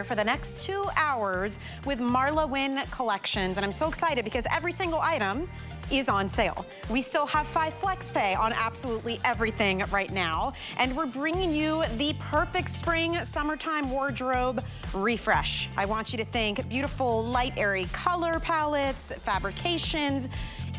for the next 2 hours with MarlaWynne collections, and I'm so excited because every single item is on sale. We still have 5 flex pay on absolutely everything right now, and we're bringing you the perfect spring summertime wardrobe refresh. I want you to think beautiful light airy color palettes, fabrications,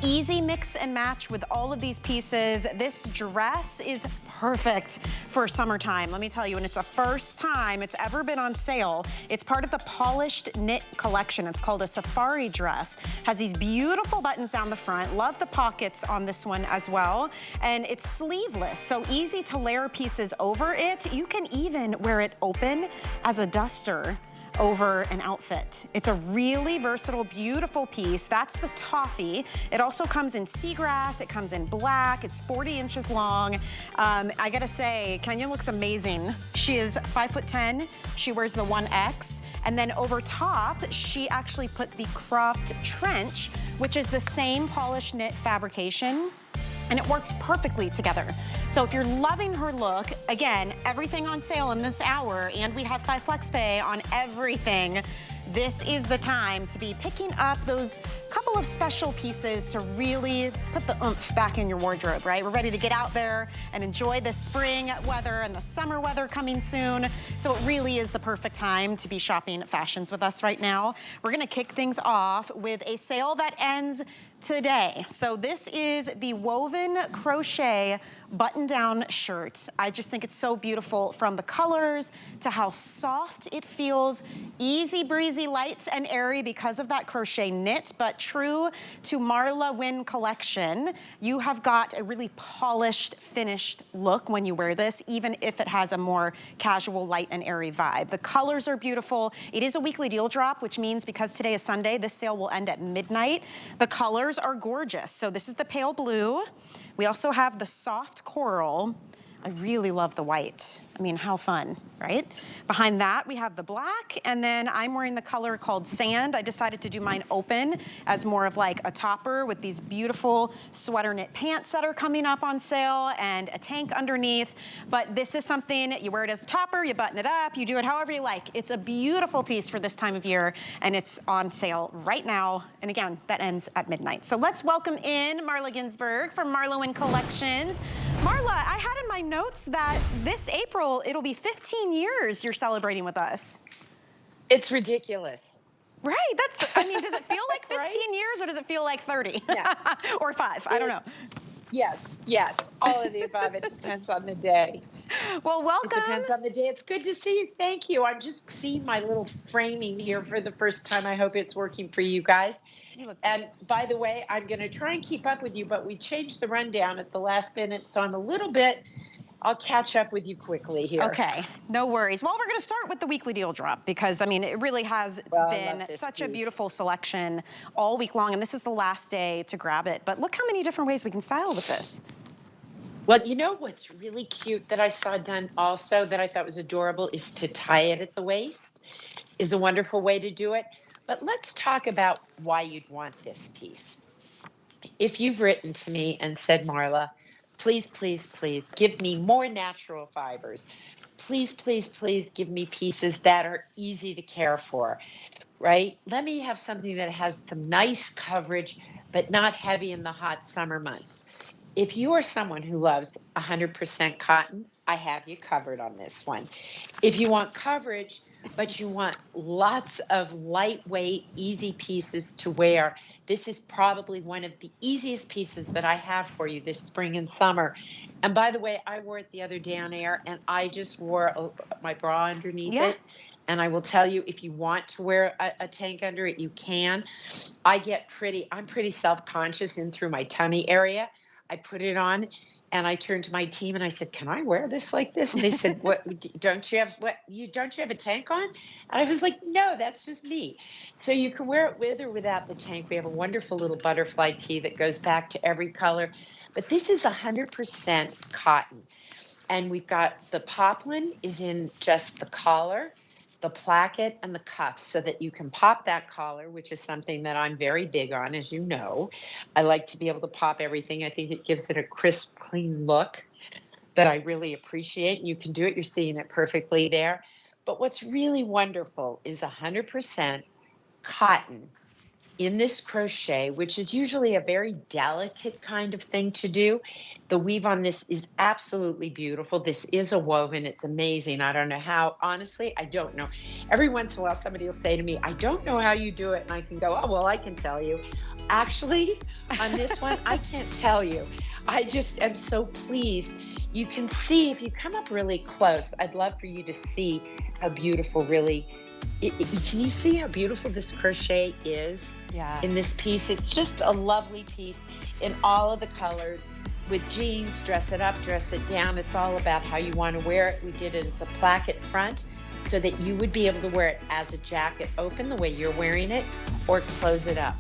easy mix and match with all of these pieces. This dress is perfect for summertime. Let me tell you, and it's the first time it's ever been on sale. It's part of the polished knit collection. It's called a safari dress. Has these beautiful buttons down the front. Love the pockets on this one as well. And it's sleeveless, so easy to layer pieces over it. You can even wear it open as a duster over an outfit. It's a really versatile, beautiful piece. That's the toffee. It also comes in seagrass. It comes in black. It's 40 inches long. I gotta say, Kenya looks amazing. She is 5'10". She wears the 1X. And then over top, she actually put the cropped trench, which is the same polished knit fabrication, and it works perfectly together. So if you're loving her look, again, everything on sale in this hour, and we have 5 flex pay on everything. This is the time to be picking up those couple of special pieces to really put the oomph back in your wardrobe, right? We're ready to get out there and enjoy the spring weather and the summer weather coming soon. So it really is the perfect time to be shopping fashions with us right now. We're gonna kick things off with a sale that ends today. So this is the woven crochet button-down shirt. I just think it's so beautiful, from the colors to how soft it feels. Easy breezy, light and airy because of that crochet knit, but true to MarlaWynne collection. You have got a really polished, finished look when you wear this, even if it has a more casual, light and airy vibe. The colors are beautiful. It is a weekly deal drop, which means because today is Sunday, this sale will end at midnight. The colors are gorgeous. So this is the pale blue. We also have the soft coral. I really love the white. I mean, how fun, right? Behind that, we have the black, and then I'm wearing the color called sand. I decided to do mine open as more of like a topper with these beautiful sweater knit pants that are coming up on sale and a tank underneath. But this is something, you wear it as a topper, you button it up, you do it however you like. It's a beautiful piece for this time of year, and it's on sale right now. And again, that ends at midnight. So let's welcome in Marla Ginsburg from MarlaWynne Collections. Marla, I had in my notes that this April, it'll be 15 years you're celebrating with us. It's ridiculous. Right, I mean, does it feel like 15 right? years, or does it feel like 30? Yeah. Or 5, I don't know. Yes, all of the above. It depends on the day. Well, welcome. It depends on the day. It's good to see you. Thank you. I'm just seeing my little framing here for the first time. I hope it's working for you guys. You look and by the way, I'm going to try and keep up with you, but we changed the rundown at the last minute, so I'm a little bit... I'll catch up with you quickly here. Okay, no worries. Well, we're going to start with the weekly deal drop because, I mean, it really has been such a beautiful selection all week long, and this is the last day to grab it. But look how many different ways we can style with this. Well, you know what's really cute that I saw done also that I thought was adorable is to tie it at the waist. Is a wonderful way to do it. But let's talk about why you'd want this piece. If you've written to me and said, Marla, please, please, please give me more natural fibers. Please, please, please give me pieces that are easy to care for, right? Let me have something that has some nice coverage, but not heavy in the hot summer months. If you are someone who loves 100% cotton, I have you covered on this one. If you want coverage, but you want lots of lightweight, easy pieces to wear, this is probably one of the easiest pieces that I have for you this spring and summer. And by the way, I wore it the other day on air, and I just wore my bra underneath it. And I will tell you, if you want to wear a tank under it, you can. I'm pretty self-conscious in through my tummy area. I put it on, and I turned to my team and I said, "Can I wear this like this?" And they said, "What? Don't you have a tank on?" And I was like, "No, that's just me." So you can wear it with or without the tank. We have a wonderful little butterfly tee that goes back to every color, but this is 100% cotton, and we've got the poplin is in just the collar, the placket, and the cuffs, so that you can pop that collar, which is something that I'm very big on, as you know. I like to be able to pop everything. I think it gives it a crisp, clean look that I really appreciate. You can do it. You're seeing it perfectly there. But what's really wonderful is 100% cotton in this crochet, which is usually a very delicate kind of thing to do. The weave on this is absolutely beautiful. This is a woven. It's amazing. I don't know how. Honestly, I don't know. Every once in a while, somebody will say to me, I don't know how you do it. And I can go, oh, well, I can tell you. Actually, on this one, I can't tell you. I just am so pleased. You can see if you come up really close, I'd love for you to see how beautiful really, can you see how beautiful this crochet is? Yeah. In this piece? It's just a lovely piece in all of the colors. With jeans, dress it up, dress it down. It's all about how you want to wear it. We did it as a placket front so that you would be able to wear it as a jacket open the way you're wearing it, or close it up.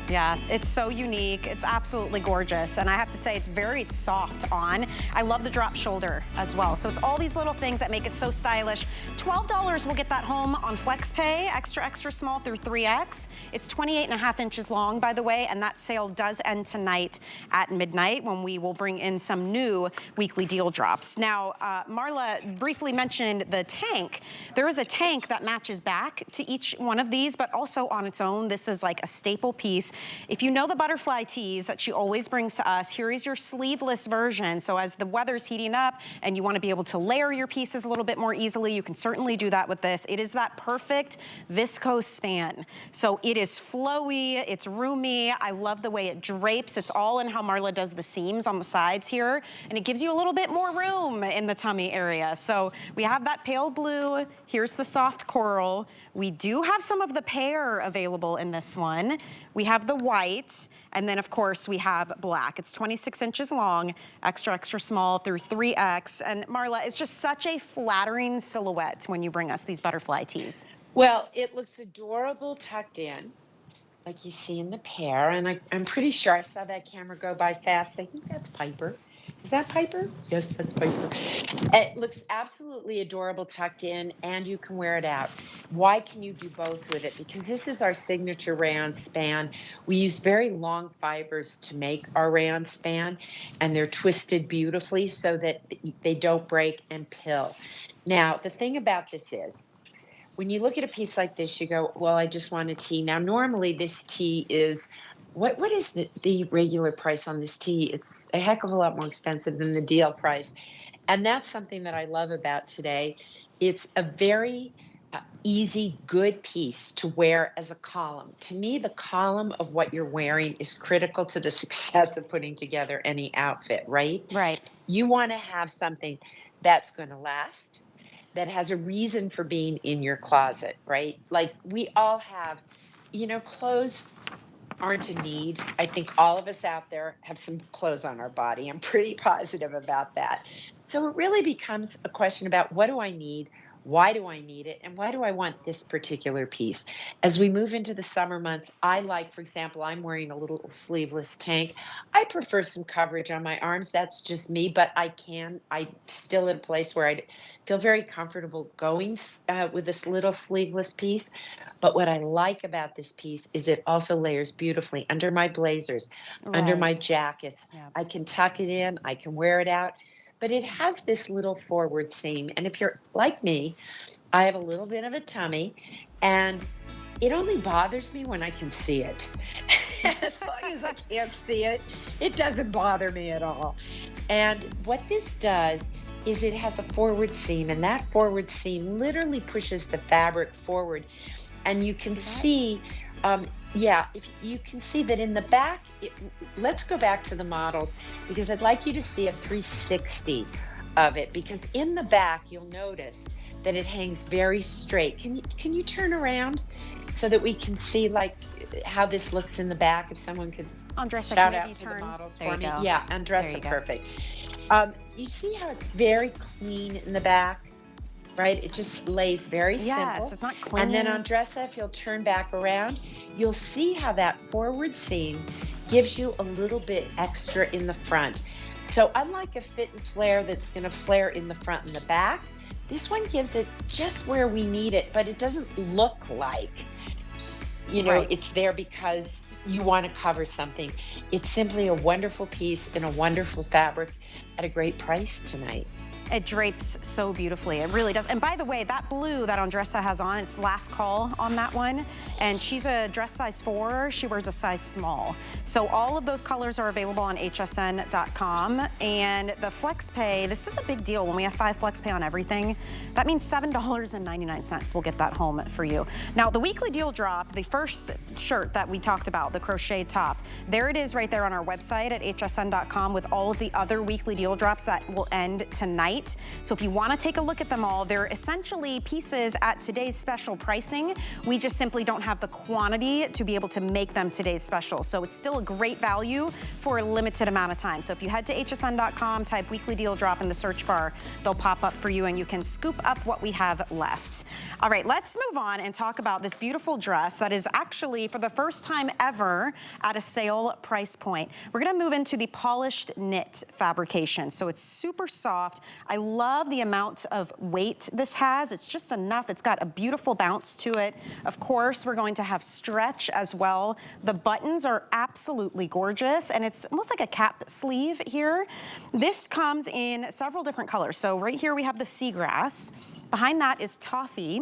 Yeah, it's so unique. It's absolutely gorgeous. And I have to say, it's very soft on. I love the drop shoulder as well. So it's all these little things that make it so stylish. $12 will get that home on FlexPay, extra, extra small through 3X. It's 28.5 inches long, by the way, and that sale does end tonight at midnight when we will bring in some new weekly deal drops. Now, Marla briefly mentioned the tank. There is a tank that matches back to each one of these, but also on its own, this is like a staple piece. If you know the butterfly tees that she always brings to us, here is your sleeveless version. So as the weather's heating up and you want to be able to layer your pieces a little bit more easily, you can certainly do that with this. It is that perfect viscose span. So it is flowy, it's roomy. I love the way it drapes. It's all in how Marla does the seams on the sides here. And it gives you a little bit more room in the tummy area. So we have that pale blue. Here's the soft coral. We do have some of the pear available in this one. We have the white, and then of course we have black. It's 26 inches long, extra, extra small through 3X. And Marla, it's just such a flattering silhouette when you bring us these butterfly tees. Well, it looks adorable tucked in, like you see in the pear. And I'm pretty sure I saw that camera go by fast. I think that's Piper. Is that Piper? Yes, that's Piper. It looks absolutely adorable tucked in, and you can wear it out. Why can you do both with it? Because this is our signature rayon span. We use very long fibers to make our rayon span, and they're twisted beautifully so that they don't break and pill. Now, the thing about this is, when you look at a piece like this, you go, well, I just want a tee. Now, normally this tee is, what is the regular price on this tee? It's a heck of a lot more expensive than the deal price. And that's something that I love about today. It's a very easy, good piece to wear as a column. To me, the column of what you're wearing is critical to the success of putting together any outfit, right? Right. You want to have something that's going to last, that has a reason for being in your closet, right? Like we all have, clothes aren't a need. I think all of us out there have some clothes on our body. I'm pretty positive about that. So it really becomes a question about, what do I need? Why do I need it? And why do I want this particular piece? As we move into the summer months, I like, for example, I'm wearing a little sleeveless tank. I prefer some coverage on my arms. That's just me, but I'm still in a place where I feel very comfortable going with this little sleeveless piece. But what I like about this piece is it also layers beautifully under my blazers, under my jackets. Yep. I can tuck it in, I can wear it out. But it has this little forward seam. And if you're like me, I have a little bit of a tummy, and it only bothers me when I can see it. As long as I can't see it, it doesn't bother me at all. And what this does is it has a forward seam, and that forward seam literally pushes the fabric forward. And you can see, if you can see that in the back, let's go back to the models, because I'd like you to see a 360 of it, because in the back, you'll notice that it hangs very straight. Can you turn around so that we can see like how this looks in the back? If someone could Andressa, shout can out you to turn? the models There for me. you go. Yeah, There Andressa, you go. perfect. You see how it's very clean in the back? Right? It just lays very simple. Yes, it's not clean. And then Andressa, if you'll turn back around, you'll see how that forward seam gives you a little bit extra in the front. So unlike a fit and flare that's going to flare in the front and the back, this one gives it just where we need it, but it doesn't look like, it's there because you want to cover something. It's simply a wonderful piece in a wonderful fabric at a great price tonight. It drapes so beautifully. It really does. And by the way, that blue that Andressa has on, it's last call on that one. And she's a dress size 4. She wears a size small. So all of those colors are available on hsn.com. And the flex pay, this is a big deal. When we have 5 flex pay on everything, that means $7.99 will get that home for you. Now, the weekly deal drop, the first shirt that we talked about, the crochet top, there it is right there on our website at hsn.com with all of the other weekly deal drops that will end tonight. So if you want to take a look at them all, they're essentially pieces at today's special pricing. We just simply don't have the quantity to be able to make them today's special. So it's still a great value for a limited amount of time. So if you head to hsn.com, type weekly deal drop in the search bar, they'll pop up for you and you can scoop up what we have left. All right, let's move on and talk about this beautiful dress that is actually for the first time ever at a sale price point. We're going to move into the polished knit fabrication. So it's super soft. I love the amount of weight this has. It's just enough. It's got a beautiful bounce to it. Of course, we're going to have stretch as well. The buttons are absolutely gorgeous, and it's almost like a cap sleeve here. This comes in several different colors. So right here we have the seagrass. Behind that is toffee.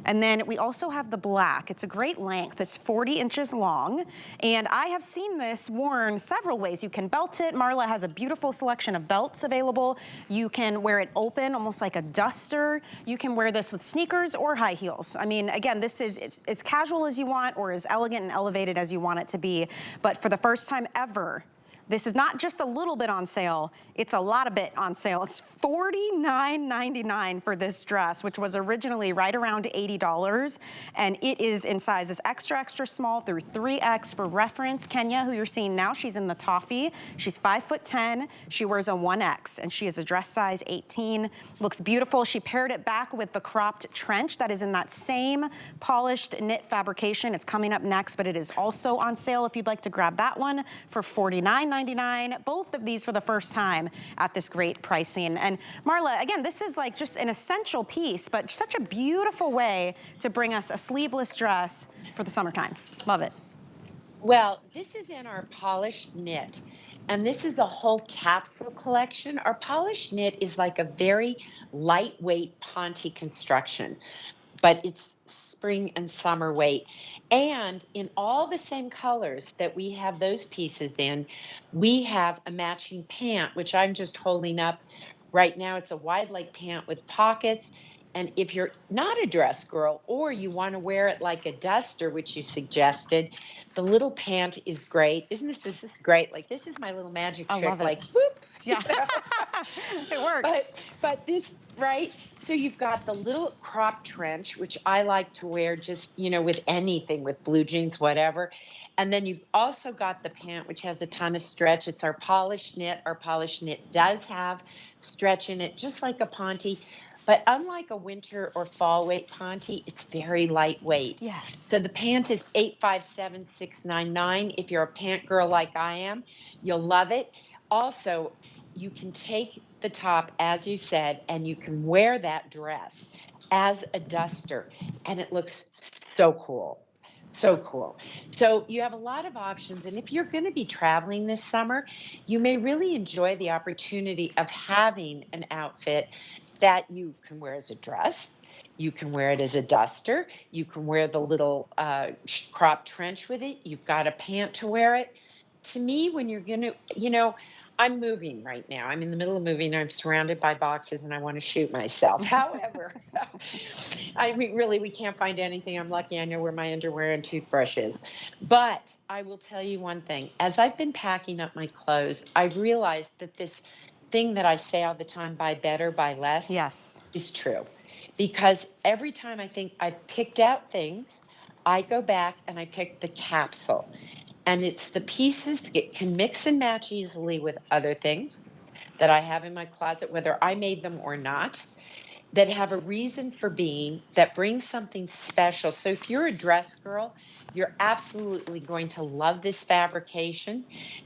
And then we also have the black. It's a great length. It's 40 inches long. And I have seen this worn several ways. You can belt it. Marla has a beautiful selection of belts available. You can wear it open, almost like a duster. You can wear this with sneakers or high heels. I mean, again, this is it's as casual as you want or as elegant and elevated as you want it to be. But for the first time ever, this is not just a little bit on sale, it's a lot of bit on sale. It's $49.99 for this dress, which was originally right around $80. And it is in sizes extra, extra small through 3X. For reference, Kenya, who you're seeing now, she's in the toffee. She's 5'10". She wears a 1X and she is a dress size 18. Looks beautiful. She paired it back with the cropped trench that is in that same polished knit fabrication. It's coming up next, but it is also on sale if you'd like to grab that one for $49.99. Both of these for the first time at this great pricing. And Marla, again, this is like just an essential piece, but such a beautiful way to bring us a sleeveless dress for the summertime. Love it. Well, this is in our polished knit, and this is a whole capsule collection. Our polished knit is like a very lightweight ponte construction, but it's spring and summer weight. And in all the same colors that we have those pieces in, we have a matching pant, which I'm just holding up right now. It's a wide leg pant with pockets. And if you're not a dress girl or you want to wear it like a duster, which you suggested, the little pant is great. This is great? Like, this is my little magic I trick. love it. Like, whoop. Yeah, it works. But this, right? So you've got the little crop trench, which I like to wear just, with anything, with blue jeans, whatever. And then you've also got the pant, which has a ton of stretch. It's our polished knit. Our polished knit does have stretch in it, just like a ponte. But unlike a winter or fall weight ponte, it's very lightweight. Yes. So the pant is $857,699. If you're a pant girl like I am, you'll love it. Also, you can take the top, as you said, and you can wear that dress as a duster, and it looks so cool. So cool. So you have a lot of options, and if you're going to be traveling this summer, you may really enjoy the opportunity of having an outfit that you can wear as a dress. You can wear it as a duster. You can wear the little crop trench with it. You've got a pant to wear it. To me, when you're going to, I'm moving right now. I'm in the middle of moving. I'm surrounded by boxes and I want to shoot myself. However, I mean, really, we can't find anything. I'm lucky I know where my underwear and toothbrush is. But I will tell you one thing. As I've been packing up my clothes, I've realized that this thing that I say all the time, buy better, buy less, Yes. is true. Because every time I think I've picked out things, I go back and I pick the capsule. And it's the pieces that can mix and match easily with other things that I have in my closet, whether I made them or not, that have a reason for being, that brings something special. So if you're a dress girl, you're absolutely going to love this fabrication.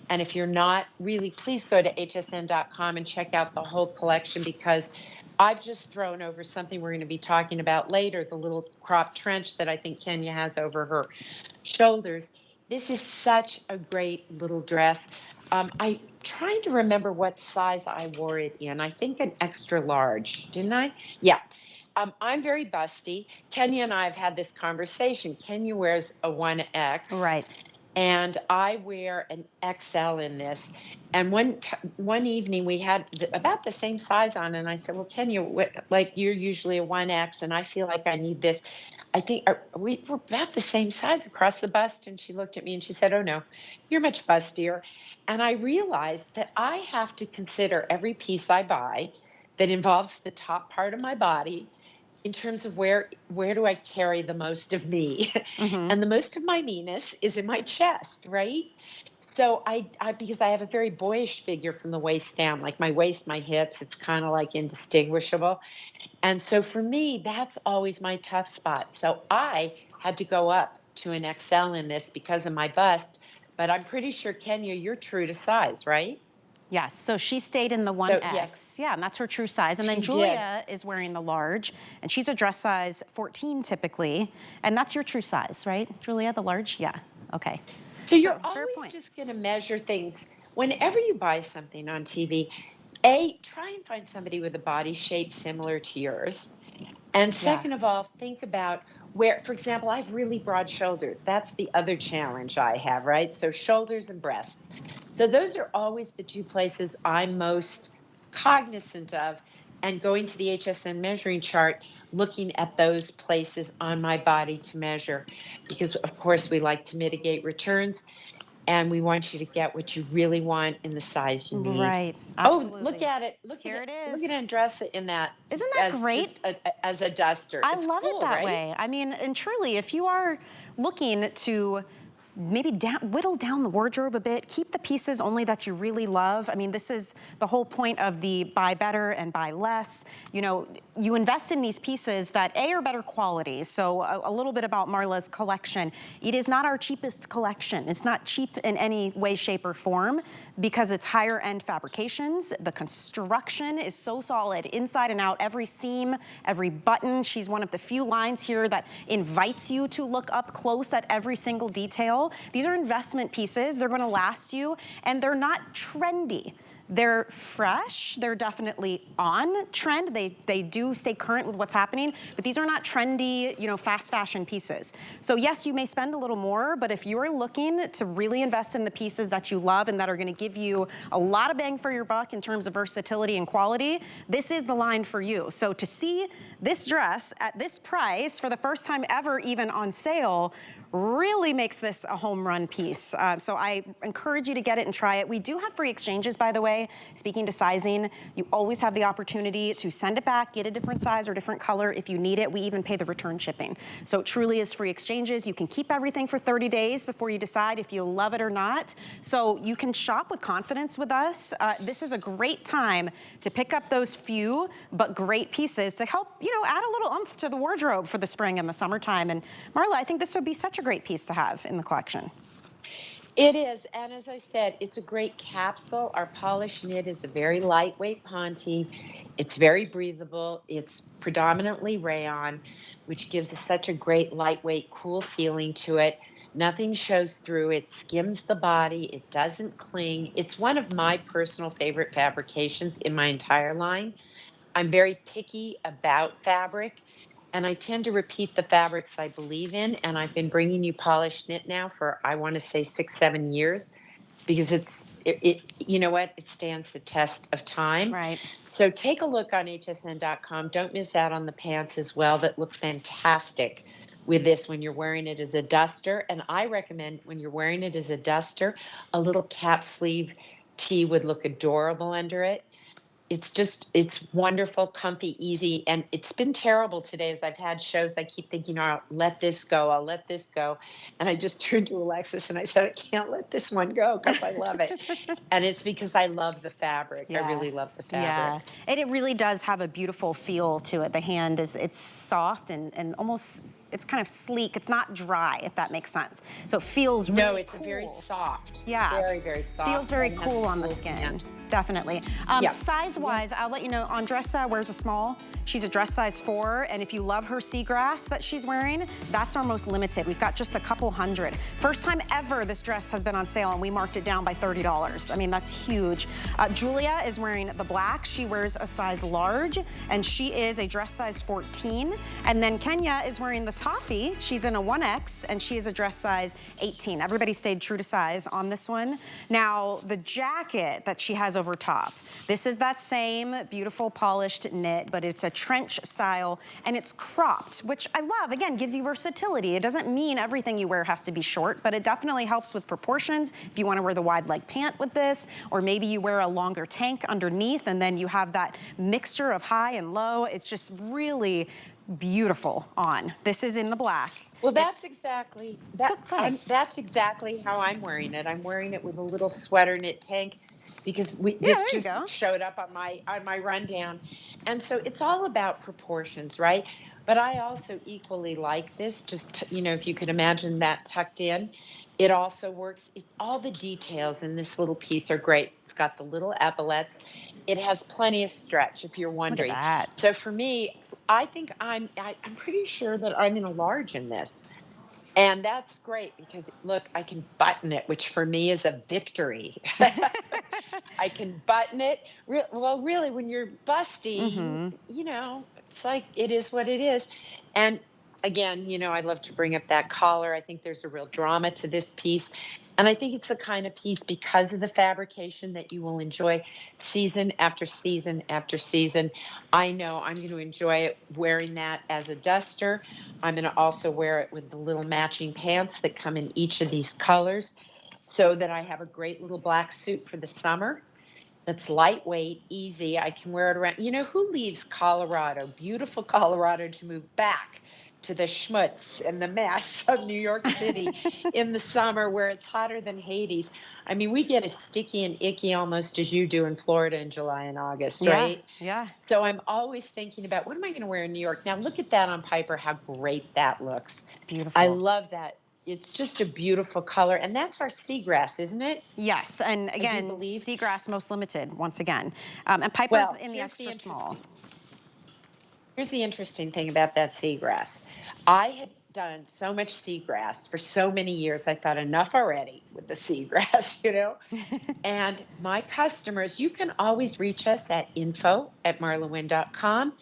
And if you're not, really, please go to hsn.com and check out the whole collection, because I've just thrown over something we're going to be talking about later, the little crop trench that I think Kenya has over her shoulders. This is such a great little dress. I trying to remember what size I wore it in. I think an extra large, didn't I? Yeah. I'm very busty. Kenya and I have had this conversation. Kenya wears a 1X, Right. and I wear an XL in this. And one evening we had about the same size on, and I said, "Well, Kenya, like you're usually a 1X, and I feel like I need this. I think we were about the same size across the bust." And she looked at me and she said, "Oh no, you're much bustier." And I realized that I have to consider every piece I buy that involves the top part of my body in terms of where do I carry the most of me? Mm-hmm. And the most of my meanness is in my chest, right? So I because I have a very boyish figure from the waist down, like my waist, my hips, it's kind of like indistinguishable. And so for me, that's always my tough spot. So I had to go up to an XL in this because of my bust. But I'm pretty sure, Kenya, you're true to size, right? Yes, so she stayed in the So yes, 1X. Yeah, and that's her true size. And then she did. Julia is wearing the large, and she's a dress size 14 typically. And that's your true size, right, Julia, the large? Yeah, okay. So you're So, fair always point. just going to measure things whenever you buy something on TV. Try and find somebody with a body shape similar to yours. And Yeah. second of all, think about where, for example, I have really broad shoulders. That's the other challenge I have, right? So shoulders and breasts. So those are always the two places I'm most cognizant of. And going to the HSN measuring chart, looking at those places on my body to measure, because of course we like to mitigate returns and we want you to get what you really want in the size you need. Right, Oh, look absolutely. at it. Look at Here it. it Look at is. it and dress it in that Isn't that as great? just as a duster. I It's love it cool, that right? way. I mean, and truly, if you are looking to maybe whittle down the wardrobe a bit, keep the pieces only that you really love. I mean, this is the whole point of the buy better and buy less. You know, you invest in these pieces that are better quality. So a little bit about Marla's collection. It is not our cheapest collection. It's not cheap in any way, shape, or form because it's higher end fabrications. The construction is so solid inside and out, every seam, every button. She's one of the few lines here that invites you to look up close at every single detail. These are investment pieces. They're gonna last you, and they're not trendy. They're fresh, they're definitely on trend. They do stay current with what's happening, but these are not trendy, you know, fast fashion pieces. So yes, you may spend a little more, but if you're looking to really invest in the pieces that you love and that are gonna give you a lot of bang for your buck in terms of versatility and quality, this is the line for you. So to see this dress at this price for the first time ever even on sale really makes this a home run piece. So I encourage you to get it and try it. We do have free exchanges, by the way. Speaking to sizing, you always have the opportunity to send it back, get a different size or different color if you need it. We even pay the return shipping. So it truly is free exchanges. You can keep everything for 30 days before you decide if you love it or not. So you can shop with confidence with us. This is a great time to pick up those few but great pieces to help, you know, add a little oomph to the wardrobe for the spring and the summertime. And Marla, I think this would be such a great piece to have in the collection. It is, and as I said, it's a great capsule. Our polished knit is a very lightweight ponte. It's very breathable. It's predominantly rayon, which gives us such a great lightweight, cool feeling to it. Nothing shows through. It skims the body. It doesn't cling. It's one of my personal favorite fabrications in my entire line. I'm very picky about fabric, and I tend to repeat the fabrics I believe in. And I've been bringing you polished knit now for, I want to say 6, 7 years because you know what? It stands the test of time. Right. So take a look on hsn.com. Don't miss out on the pants as well that look fantastic with this when you're wearing it as a duster. And I recommend when you're wearing it as a duster, a little cap sleeve tee would look adorable under it. It's wonderful, comfy, easy, and it's been terrible today as I've had shows. I keep thinking, "Oh, I'll let this go. I'll let this go." And I just turned to Alexis and I said, "I can't let this one go because I love it." And it's because I love the fabric. I Yeah. really love the Yeah, fabric. and it really does have a beautiful feel to it. The hand it's soft and almost it's kind of sleek. It's not dry, if that makes sense. So it feels really No, it's cool. very soft. Yeah. Very, very soft. Feels very and cool on the has skin. hand. Definitely. Yeah. Size-wise, I'll let you know, Andressa wears a small. She's a dress size 4, and if you love her seagrass that she's wearing, that's our most limited. We've got just a couple hundred. First time ever this dress has been on sale, and we marked it down by $30. I mean, that's huge. Julia is wearing the black. She wears a size large, and she is a dress size 14. And then Kenya is wearing the toffee. She's in a 1X, and she is a dress size 18. Everybody stayed true to size on this one. Now, the jacket that she has over top, this is that same beautiful polished knit, but it's a trench style, and it's cropped, which I love. Again, gives you versatility. It doesn't mean everything you wear has to be short, but it definitely helps with proportions. If you want to wear the wide leg pant with this, or maybe you wear a longer tank underneath, and then you have that mixture of high and low. It's just really beautiful on. This is in the black. Well, that's exactly that's exactly how I'm wearing it. I'm wearing it with a little sweater knit tank because this just showed up on my rundown. And so it's all about proportions, right? But I also equally like this, just if you could imagine that tucked in. It also works. All the details in this little piece are great. It's got the little epaulets. It has plenty of stretch, if you're wondering. Look at that. So for me, I think I'm pretty sure that I'm in a large in this. And that's great because, look, I can button it, which for me is a victory. I can button it. Well, really, when you're busty, it's like it is what it is. And again, I love to bring up that collar. I think there's a real drama to this piece. And I think it's the kind of piece, because of the fabrication, that you will enjoy season after season after season. I know I'm going to enjoy it wearing that as a duster. I'm going to also wear it with the little matching pants that come in each of these colors, so that I have a great little black suit for the summer that's lightweight, easy. I can wear it around. Who leaves Colorado, beautiful Colorado, to move back to the schmutz and the mess of New York City in the summer where it's hotter than Hades? I mean, we get as sticky and icky almost as you do in Florida in July and August, right? Yeah. So I'm always thinking about, what am I going to wear in New York? Now, look at that on Piper, how great that looks. It's beautiful. I love that. It's just a beautiful color. And that's our seagrass, isn't it? Yes, and again, seagrass most limited, once again. And Piper's in the extra small. Here's the interesting thing about that seagrass. I had done so much seagrass for so many years. I thought, enough already with the seagrass, And my customers, you can always reach us at info@MarlaWynne.com,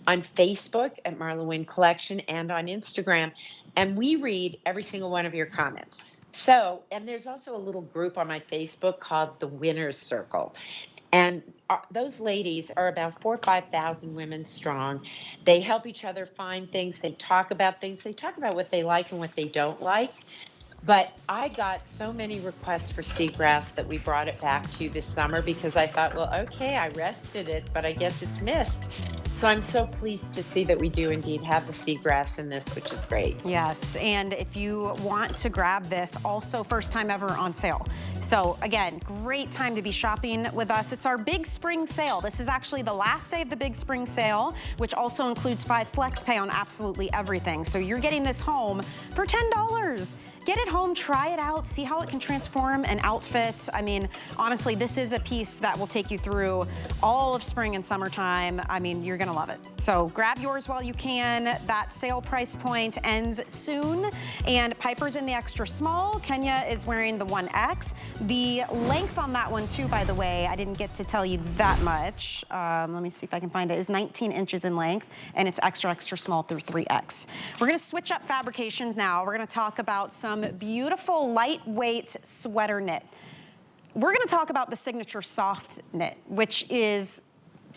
on Facebook at MarlaWynne Collection, and on Instagram. And we read every single one of your comments. So, and there's also a little group on my Facebook called the Winners Circle. And those ladies are about 4,000 or 5,000 women strong. They help each other find things. They talk about things. They talk about what they like and what they don't like. But I got so many requests for seagrass that we brought it back to you this summer, because I thought, well, okay, I rested it, but I guess it's missed. So I'm so pleased to see that we do indeed have the seagrass in this, which is great. Yes, and if you want to grab this, also first time ever on sale. So again, great time to be shopping with us. It's our big spring sale. This is actually the last day of the big spring sale, which also includes 5 flex pay on absolutely everything. So you're getting this home for $10. Get it home, try it out, see how it can transform an outfit. I mean, honestly, this is a piece that will take you through all of spring and summertime. I mean, you're gonna love it. So grab yours while you can. That sale price point ends soon. And Piper's in the extra small. Kenya is wearing the 1X. The length on that one too, by the way, I didn't get to tell you that much. Let me see if I can find it, is 19 inches in length, and it's extra, extra small through 3X. We're gonna switch up fabrications now. We're gonna talk about some beautiful lightweight sweater knit. We're gonna talk about the signature soft knit, which is,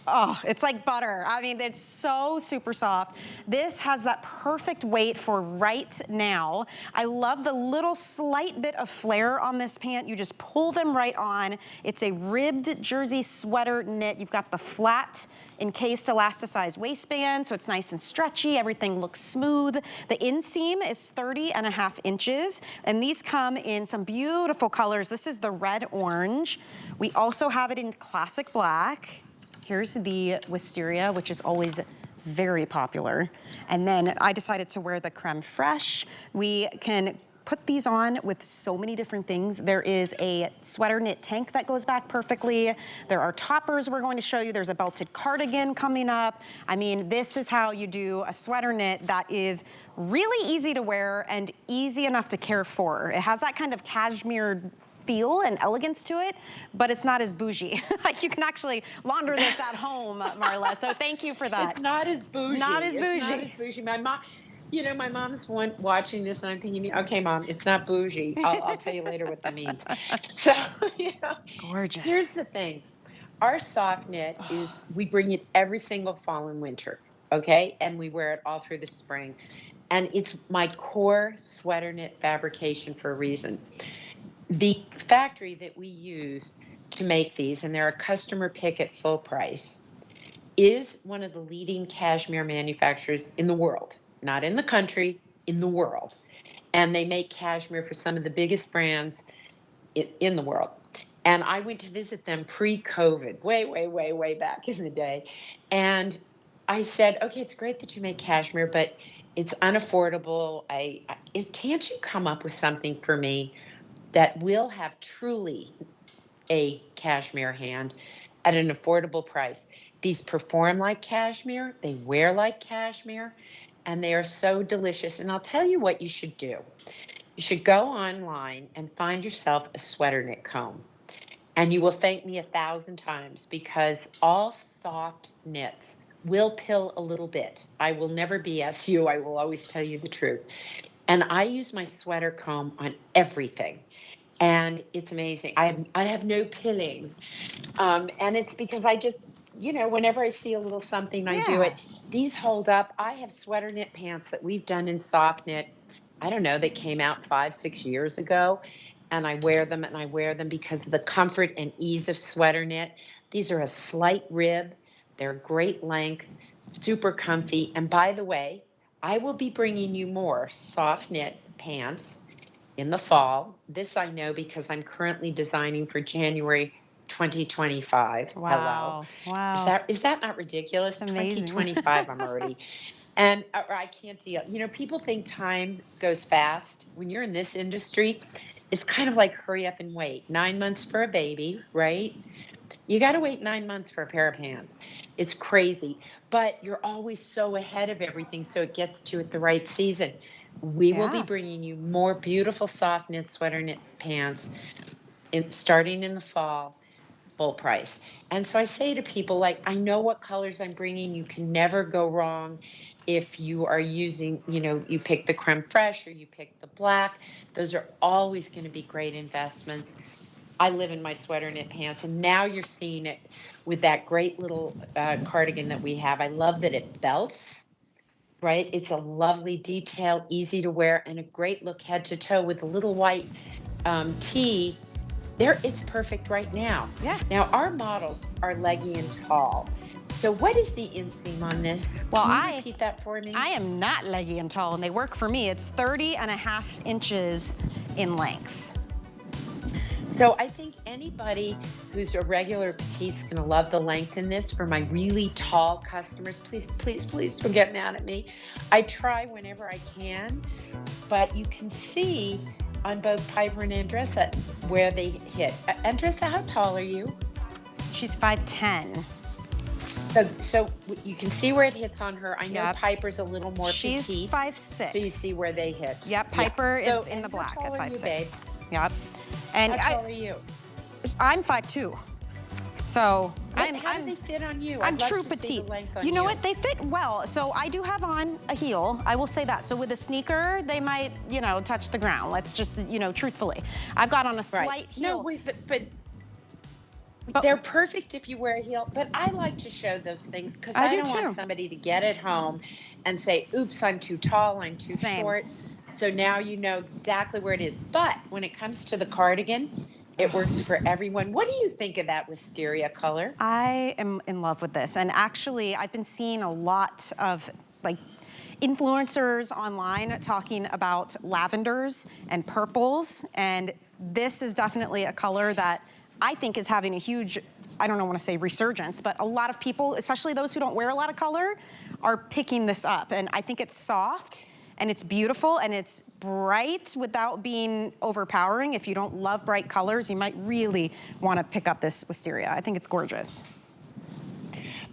oh, it's like butter. I mean, it's so super soft. This has that perfect weight for right now. I love the little slight bit of flare on this pant. You just pull them right on. It's a ribbed jersey sweater knit. You've got the flat encased elasticized waistband, so it's nice and stretchy. Everything looks smooth. The inseam is 30.5 inches, and these come in some beautiful colors. This is the red orange. We also have it in classic black. Here's the wisteria, which is always very popular. And then I decided to wear the creme fraiche. We can put these on with so many different things. There is a sweater knit tank that goes back perfectly. There are toppers we're going to show you. There's a belted cardigan coming up. I mean, this is how you do a sweater knit that is really easy to wear and easy enough to care for. It has that kind of cashmere feel and elegance to it, but it's not as bougie. Like you can actually launder this at home, Marla. So thank you for that. It's not as bougie. Not as bougie. It's not as bougie. My mom, you know, my mom's watching this, and I'm thinking, okay, Mom, it's not bougie. I'll tell you later what that means. So, you know, Gorgeous. here's the thing. Our soft knit is, we bring it every single fall and winter, okay? And we wear it all through the spring. And it's my core sweater knit fabrication for a reason. The factory that we use to make these, and they're a customer pick at full price, is one of the leading cashmere manufacturers in the world. Not in the country, in the world. And they make cashmere for some of the biggest brands in the world. And I went to visit them pre-COVID, way back in the day. And I said, okay, it's great that you make cashmere, but it's unaffordable. Can't you come up with something for me that will have truly a cashmere hand at an affordable price? These perform like cashmere, they wear like cashmere, and they are so delicious. And I'll tell you what you should do. You should go online and find yourself a sweater knit comb. And you will thank me 1,000 times, because all soft knits will pill a little bit. I will never BS you. I will always tell you the truth. And I use my sweater comb on everything. And it's amazing. I have no pilling. And it's because I just, you know, whenever I see a little something, I do it. These hold up. I have sweater knit pants that we've done in soft knit. I don't know, they came out 5-6 years ago. And I wear them, and I wear them because of the comfort and ease of sweater knit. These are a slight rib. They're great length, super comfy. And by the way, I will be bringing you more soft knit pants in the fall. This I know because I'm currently designing for January 2025. Wow. Hello. Wow. Is that not ridiculous? It's amazing. 2025, I'm already. And I can't deal. You know, people think time goes fast. When you're in this industry, it's kind of like hurry up and wait. 9 months for a baby, right? You got to wait 9 months for a pair of pants. It's crazy. But you're always so ahead of everything, so it gets to at the right season. We will be bringing you more beautiful soft knit sweater knit pants starting in the fall, full price. And so I say to people, like, I know what colors I'm bringing. You can never go wrong if you are using, you know, you pick the creme fraiche or you pick the black. Those are always going to be great investments. I live in my sweater knit pants, and now you're seeing it with that great little cardigan that we have. I love that it belts, right? It's a lovely detail, easy to wear, and a great look head to toe with a little white tee. There, it's perfect right now. Yeah. Now, our models are leggy and tall. So what is the inseam on this? Well, Can you repeat that for me? I am not leggy and tall, and they work for me. It's 30.5 inches in length. So I think anybody who's a regular petite's going to love the length in this. For my really tall customers, please don't get mad at me. I try whenever I can, but you can see on both Piper and Andressa where they hit. Andressa, how tall are you? She's 5'10". So you can see where it hits on her. I know Yep. Piper's a little more She's petite. 5'6". So you see where they hit. Yep, Piper is So, in the and black how at tall are you, 5'6". babe? Yep. And How tall are you? I'm 5'2". So How do they fit on you? I'm I'd love true to see petite. the length on You know what? They fit well. So I do have on a heel. I will say that. So with a sneaker, they might, you know, touch the ground. Let's just, you know, truthfully. I've got on a slight heel. No, but they're perfect if you wear a heel. But I like to show those things because I don't want somebody to get at home and say, oops, I'm too tall, I'm too short. So now you know exactly where it is. But when it comes to the cardigan, it works for everyone. What do you think of that wisteria color? I am in love with this. And actually, I've been seeing a lot of like influencers online talking about lavenders and purples. And this is definitely a color that I think is having a huge, I don't want to say resurgence, but a lot of people, especially those who don't wear a lot of color, are picking this up. And I think it's soft, and it's beautiful, and it's bright without being overpowering. If you don't love bright colors, you might really want to pick up this wisteria. I think it's gorgeous.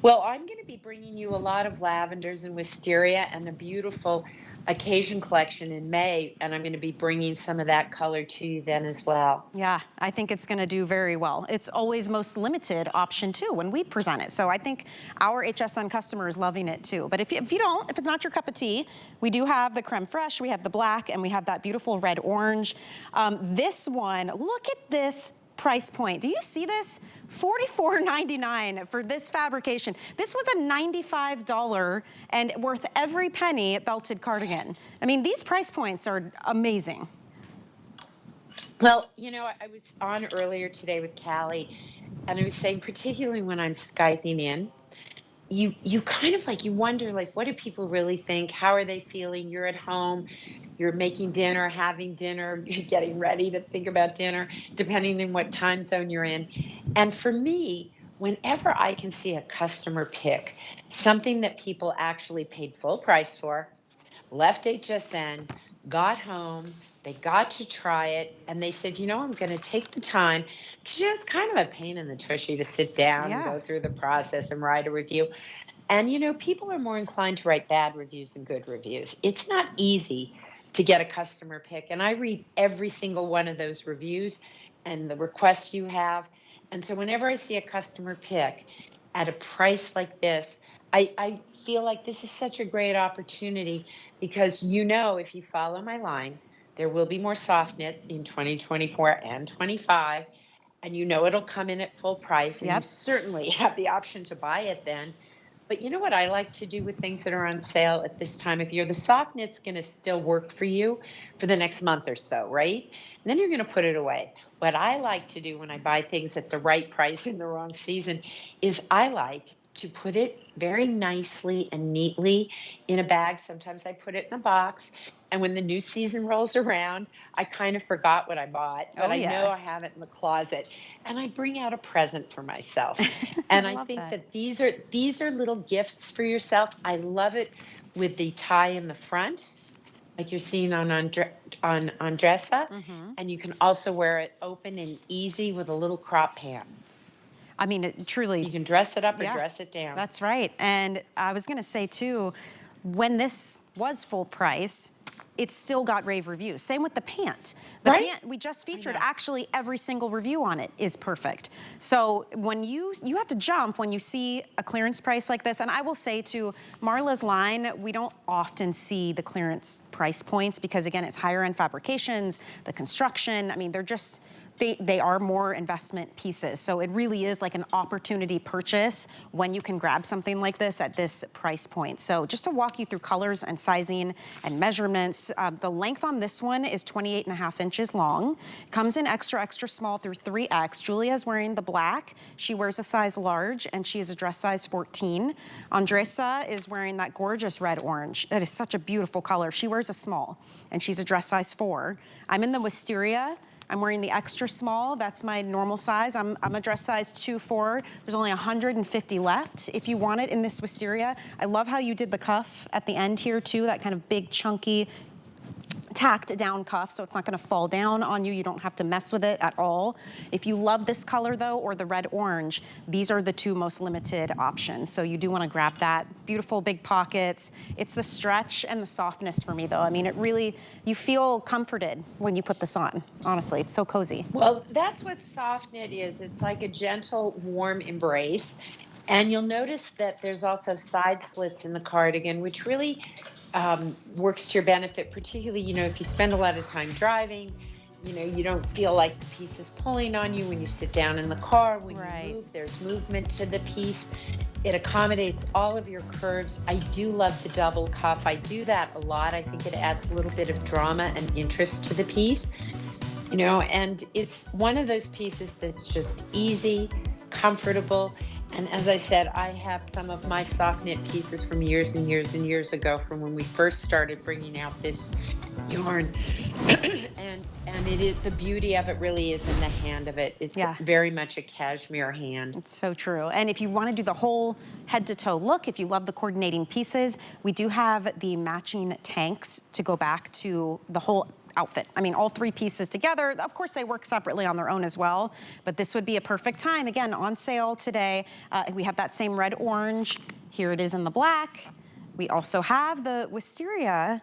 Well, I'm going to be bringing you a lot of lavenders and wisteria and a beautiful occasion collection in May, and I'm going to be bringing some of that color to you then as well. Yeah, I think it's going to do very well. It's always most limited option too when we present it. So I think our HSN customer is loving it too. But if it's not your cup of tea, we do have the creme fraiche, we have the black, and we have that beautiful red orange. This one, look at this price point. Do you see this? $44.99 for this fabrication. This was a $95 and worth every penny belted cardigan. I mean, these price points are amazing. Well, you know, I was on earlier today with Callie, and I was saying, particularly when I'm Skyping in, you kind of like, you wonder, like, what do people really think? How are they feeling? You're at home, you're making dinner, having dinner, you're getting ready to think about dinner, depending on what time zone you're in. And for me, whenever I can see a customer pick something that people actually paid full price for, left HSN, got home, they got to try it, and they said, you know, I'm going to take the time, because it's kind of a pain in the tushy to sit down and go through the process and write a review. And, you know, people are more inclined to write bad reviews than good reviews. It's not easy to get a customer pick, and I read every single one of those reviews and the requests you have. And so whenever I see a customer pick at a price like this, I feel like this is such a great opportunity, because, you know, if you follow my line, there will be more soft knit in 2024 and 25, and you know it'll come in at full price, and you certainly have the option to buy it then. But you know what I like to do with things that are on sale at this time of year? The soft knit's going to still work for you for the next month or so, right? And then you're going to put it away. What I like to do when I buy things at the right price in the wrong season is I like to put it very nicely and neatly in a bag. Sometimes I put it in a box. And when the new season rolls around, I kind of forgot what I bought, but I know I have it in the closet, and I bring out a present for myself. And I think that these are little gifts for yourself. I love it with the tie in the front, like you're seeing on Andressa, and you can also wear it open and easy with a little crop pant. I mean, it truly. You can dress it up or dress it down. That's right. And I was going to say, too, when this was full price, it still got rave reviews. Same with the pant. The pant we just featured, actually every single review on it is perfect. So when you have to jump when you see a clearance price like this. And I will say to Marla's line, we don't often see the clearance price points because, again, it's higher end fabrications, the construction. I mean, they're just, they are more investment pieces. So it really is like an opportunity purchase when you can grab something like this at this price point. So just to walk you through colors and sizing and measurements, the length on this one is 28.5 inches long. Comes in extra, extra small through 3X. Julia is wearing the black. She wears a size large, and she is a dress size 14. Andressa is wearing that gorgeous red orange. That is such a beautiful color. She wears a small, and she's a dress size 4. I'm in the wisteria. I'm wearing the extra small. That's my normal size. I'm a dress size 2-4. There's only 150 left if you want it in this wisteria. I love how you did the cuff at the end here too, that kind of big chunky tacked down cuff, so it's not gonna fall down on you. You don't have to mess with it at all. If you love this color though, or the red orange, these are the two most limited options. So you do wanna grab that. Beautiful big pockets. It's the stretch and the softness for me though. I mean, it really, you feel comforted when you put this on. Honestly, it's so cozy. Well, that's what soft knit is. It's like a gentle, warm embrace. And you'll notice that there's also side slits in the cardigan, which really works to your benefit, particularly, you know, if you spend a lot of time driving, you know, you don't feel like the piece is pulling on you when you sit down in the car. When you move, there's movement to the piece. It accommodates all of your curves. I do love the double cuff. I do that a lot. I think it adds a little bit of drama and interest to the piece, you know, and it's one of those pieces that's just easy, comfortable. And as I said, I have some of my soft knit pieces from years and years and years ago, from when we first started bringing out this yarn. and it is, the beauty of it really is in the hand of it. It's Yeah. very much a cashmere hand. It's so true. And if you want to do the whole head to toe look, if you love the coordinating pieces, we do have the matching tanks to go back to the whole outfit. I mean, all three pieces together. Of course, they work separately on their own as well, but this would be a perfect time. Again, on sale today. We have that same red orange. Here it is in the black. We also have the wisteria.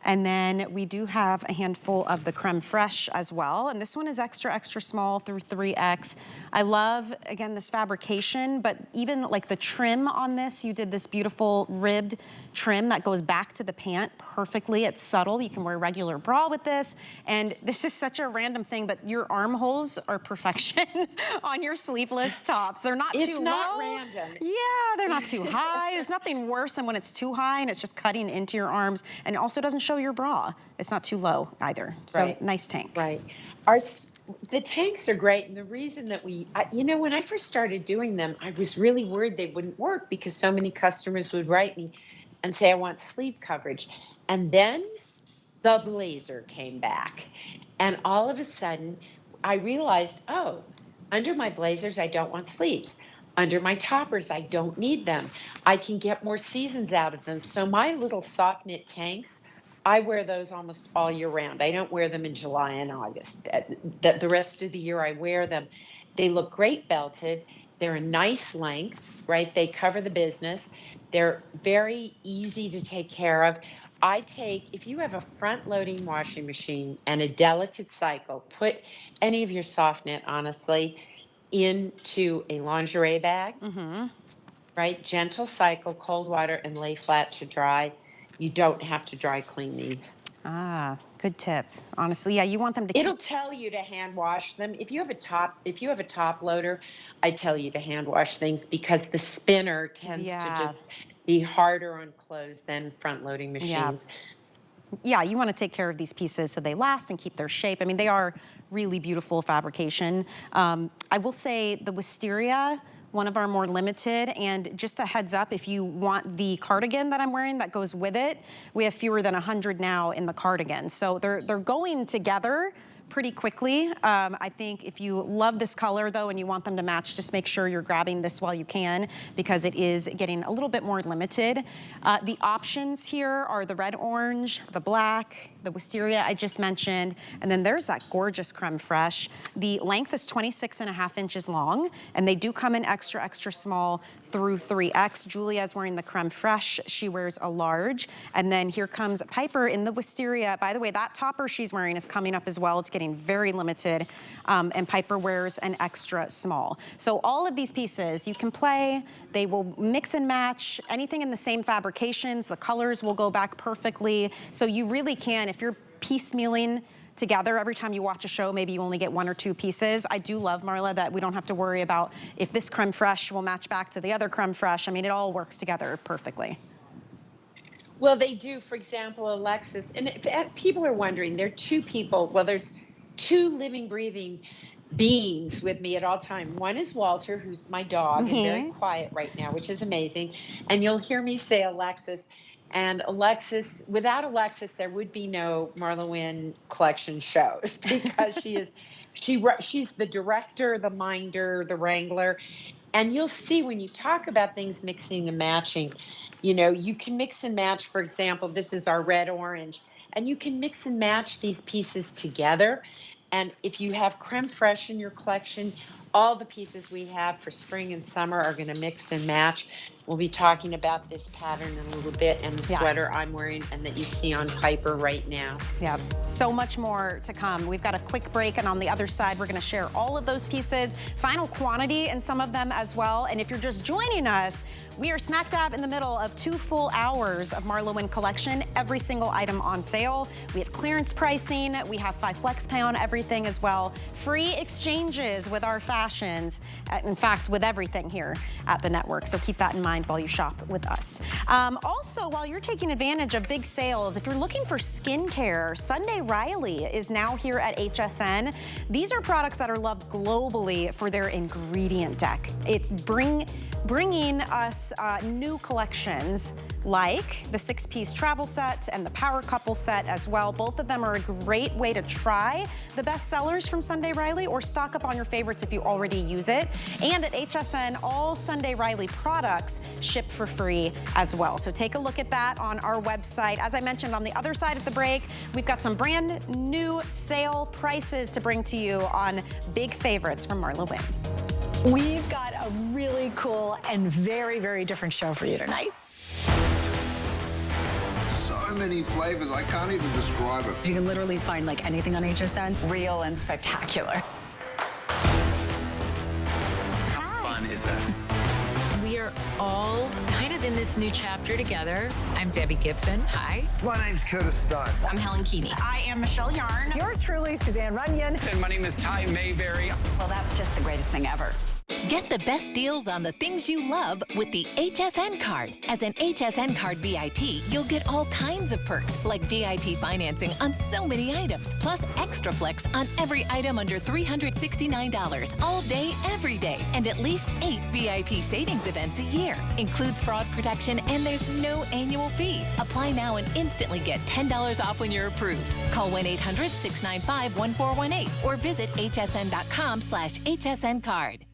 And then we do have a handful of the creme fraiche as well. And this one is extra, extra small through 3X. I love, again, this fabrication, but even like the trim on this, you did this beautiful ribbed trim that goes back to the pant perfectly. It's subtle. You can wear a regular bra with this. And this is such a random thing, but your armholes are perfection on your sleeveless tops. They're not too low. It's not random. Yeah, they're not too high. There's nothing worse than when it's too high and it's just cutting into your arms, and it also doesn't show your bra. It's not too low either. So Right. nice tank. Right. The tanks are great, and the reason that you know, when I first started doing them, I was really worried they wouldn't work because so many customers would write me and say, I want sleeve coverage. And then the blazer came back, and all of a sudden I realized, oh, under my blazers, I don't want sleeves. Under my toppers, I don't need them. I can get more seasons out of them. So my little soft knit tanks, I wear those almost all year round. I don't wear them in July and August. The rest of the year I wear them. They look great belted. They're a nice length, right? They cover the business. They're very easy to take care of. If you have a front-loading washing machine and a delicate cycle, put any of your soft knit, honestly, into a lingerie bag, right? Gentle cycle, cold water, and lay flat to dry. You don't have to dry clean these. Ah, good tip. Honestly, yeah, you want them to It'll tell you to hand wash them. If you have a top loader, I tell you to hand wash things because the spinner tends to just be harder on clothes than front loading machines. Yeah, you want to take care of these pieces so they last and keep their shape. I mean, they are really beautiful fabrication. I will say the wisteria, one of our more limited, and just a heads up, if you want the cardigan that I'm wearing that goes with it, we have fewer than 100 now in the cardigan. So they're going together pretty quickly. I think if you love this color though and you want them to match, just make sure you're grabbing this while you can because it is getting a little bit more limited. The options here are the red orange, the black, the wisteria I just mentioned, and then there's that gorgeous creme fraiche. The length is 26.5 inches long, and they do come in extra, extra small through 3X. Julia is wearing the creme fraiche. She wears a large. And then here comes Piper in the wisteria. By the way, that topper she's wearing is coming up as well. It's getting very limited, and Piper wears an extra small. So all of these pieces, you can play. They will mix and match. Anything in the same fabrications, the colors will go back perfectly. So you really can, if you're piecemealing together every time you watch a show, maybe you only get 1 or 2 pieces. I do love, Marla, that we don't have to worry about if this creme fraiche will match back to the other creme fraiche. I mean, it all works together perfectly. Well, they do. For example, Alexis, and people are wondering, there are 2 people, well, there's 2 living, breathing beings with me at all time. One is Walter, who's my dog, and very quiet right now, which is amazing. And you'll hear me say Alexis. And Alexis, without Alexis, there would be no MarlaWynne collection shows because she's the director, the minder, the wrangler. And you'll see when you talk about things mixing and matching, you know, you can mix and match. For example, this is our red orange, and you can mix and match these pieces together. And if you have creme fraiche in your collection, all the pieces we have for spring and summer are going to mix and match. We'll be talking about this pattern in a little bit and the sweater I'm wearing and that you see on Piper right now. Yeah, so much more to come. We've got a quick break, and on the other side, we're going to share all of those pieces, final quantity in some of them as well. And if you're just joining us, we are smack dab in the middle of 2 full hours of MarlaWynne collection, every single item on sale. We have clearance pricing. We have 5 flex pay on everything as well. Free exchanges with our fashions. In fact, with everything here at the network. So keep that in mind while you shop with us. Also, while you're taking advantage of big sales, if you're looking for skincare, Sunday Riley is now here at HSN. These are products that are loved globally for their ingredient deck. It's bring bringing us new collections like the 6-piece travel set and the power couple set as well. Both of them are a great way to try the best sellers from Sunday Riley or stock up on your favorites if you already use it. And at HSN, all Sunday Riley products ship for free as well. So take a look at that on our website. As I mentioned on the other side of the break, we've got some brand new sale prices to bring to you on big favorites from MarlaWynne. We've got a really cool and very, very different show for you tonight. So many flavors, I can't even describe it. You can literally find like anything on HSN. Real and spectacular. How fun is this? We are all kind of in this new chapter together. I'm Debbie Gibson. Hi. My name's Curtis Stone. I'm Helen Keeney. I am Michelle Yarn. Yours truly, Suzanne Runyon. And my name is Ty Mayberry. Well, that's just the greatest thing ever. Get the best deals on the things you love with the HSN card. As an HSN card VIP, you'll get all kinds of perks like VIP financing on so many items, plus extra flex on every item under $369 all day, every day, and at least 8 VIP savings events a year. Includes fraud protection and there's no annual fee. Apply now and instantly get $10 off when you're approved. Call 1-800-695-1418 or visit hsn.com/HSN card.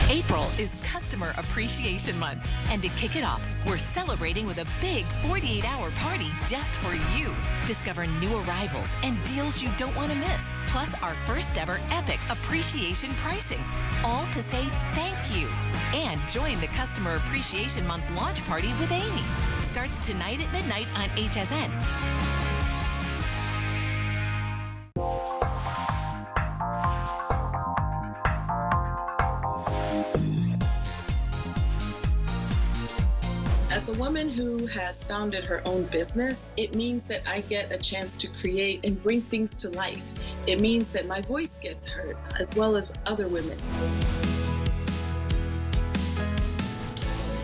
April is Customer Appreciation Month, and to kick it off, we're celebrating with a big 48-hour party just for you. Discover new arrivals and deals you don't want to miss, plus our first ever epic appreciation pricing, all to say thank you. And join the Customer Appreciation Month launch party with Amy. Starts tonight at midnight on HSN. As a woman who has founded her own business, it means that I get a chance to create and bring things to life. It means that my voice gets heard, as well as other women.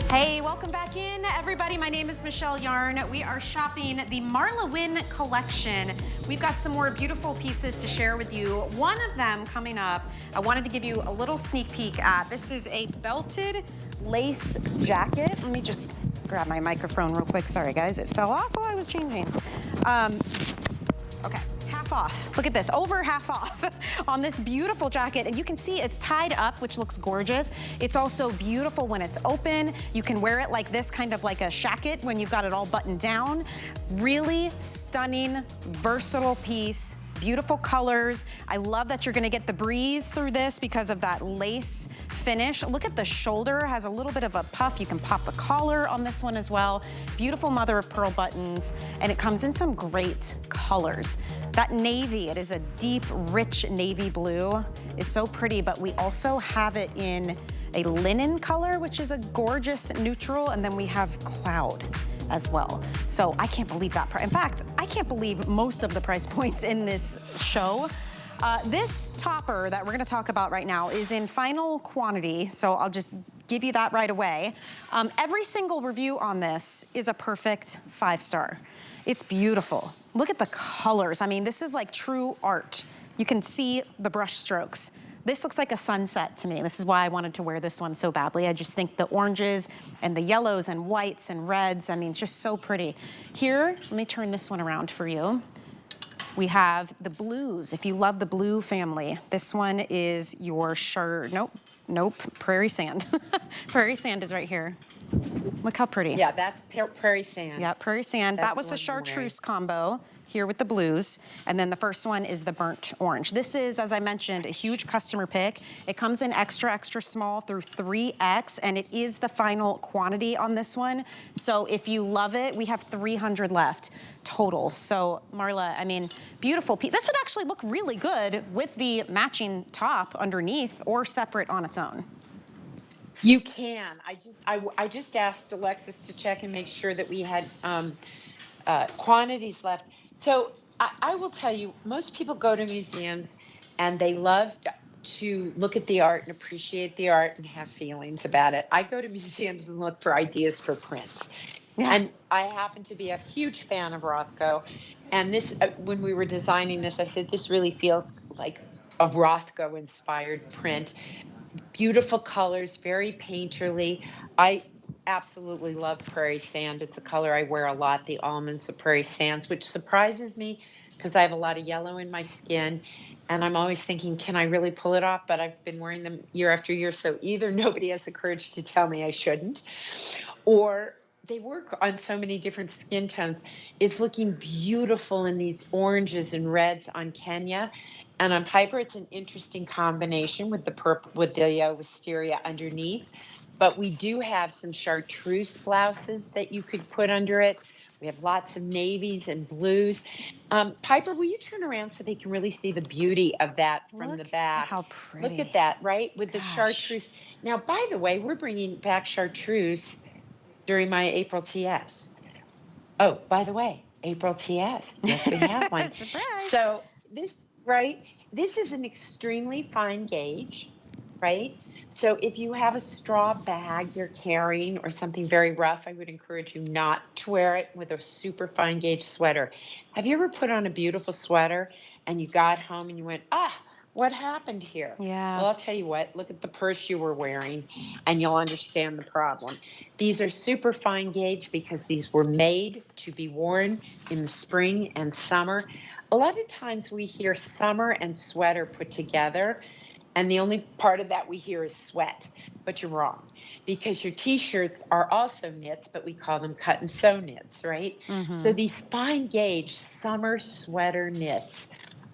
Hey, welcome back in, everybody. My name is Michelle Yarn. We are shopping the MarlaWynne collection. We've got some more beautiful pieces to share with you. One of them coming up, I wanted to give you a little sneak peek at. This is a belted lace jacket. Let me just grab my microphone real quick. Sorry, guys, it fell off while I was changing. Okay. Half off. Look at this, over half off on this beautiful jacket. And you can see it's tied up, which looks gorgeous. It's also beautiful when it's open. You can wear it like this, kind of like a shacket when you've got it all buttoned down. Really stunning, versatile piece. Beautiful colors. I love that you're gonna get the breeze through this because of that lace finish. Look at the shoulder, has a little bit of a puff. You can pop the collar on this one as well. Beautiful mother of pearl buttons, and it comes in some great colors. That navy, it is a deep, rich navy blue, is so pretty, but we also have it in a linen color, which is a gorgeous neutral, and then we have cloud as well. So I can't believe that. In fact, I can't believe most of the price points in this show. This topper that we're gonna talk about right now is in final quantity, so I'll just give you that right away. Every single review on this is a perfect 5-star. It's beautiful. Look at the colors. I mean, this is like true art. You can see the brush strokes. This looks like a sunset to me. This is why I wanted to wear this one so badly. I just think the oranges and the yellows and whites and reds, I mean, it's just so pretty. Here, let me turn this one around for you. We have the blues. If you love the blue family, this one is your nope, prairie sand. Prairie sand is right here. Look how pretty. Yeah, that's prairie sand. Yeah, prairie sand. That's that was the one I'm wearing. chartreuse combo here with the blues. And then the first one is the burnt orange. This is, as I mentioned, a huge customer pick. It comes in extra, extra small through 3X, and it is the final quantity on this one. So if you love it, we have 300 left total. So Marla, I mean, beautiful piece. This would actually look really good with the matching top underneath or separate on its own. You can. I just asked Alexis to check and make sure that we had quantities left. So I will tell you, most people go to museums and they love to look at the art and appreciate the art and have feelings about it. I go to museums and look for ideas for prints. Yeah. And I happen to be a huge fan of Rothko. And this, when we were designing this, I said, this really feels like a Rothko-inspired print. Beautiful colors, very painterly. I absolutely love prairie sand. It's a color I wear a lot, the almonds of prairie sands, which surprises me because I have a lot of yellow in my skin. And I'm always thinking, can I really pull it off? But I've been wearing them year after year. So either nobody has the courage to tell me I shouldn't, or they work on so many different skin tones. It's looking beautiful in these oranges and reds on Kenya. And on Piper, it's an interesting combination with the purple, with the wisteria underneath. But we do have some chartreuse blouses that you could put under it. We have lots of navies and blues. Piper, will you turn around so they can really see the beauty of that from the Look back? how pretty. Look at that, right? With the Gosh. chartreuse. Now, by the way, we're bringing back chartreuse during my April TS. Oh, by the way, April TS. Yes, we have one. Surprise. So this, right? This is an extremely fine gauge, right? So if you have a straw bag you're carrying or something very rough, I would encourage you not to wear it with a super fine gauge sweater. Have you ever put on a beautiful sweater and you got home and you went, what happened here? Yeah. Well, I'll tell you what, look at the purse you were wearing and you'll understand the problem. These are super fine gauge because these were made to be worn in the spring and summer. A lot of times we hear summer and sweater put together, and the only part of that we hear is sweat. But you're wrong, because your t-shirts are also knits, but we call them cut and sew knits, right? So these fine gauge summer sweater knits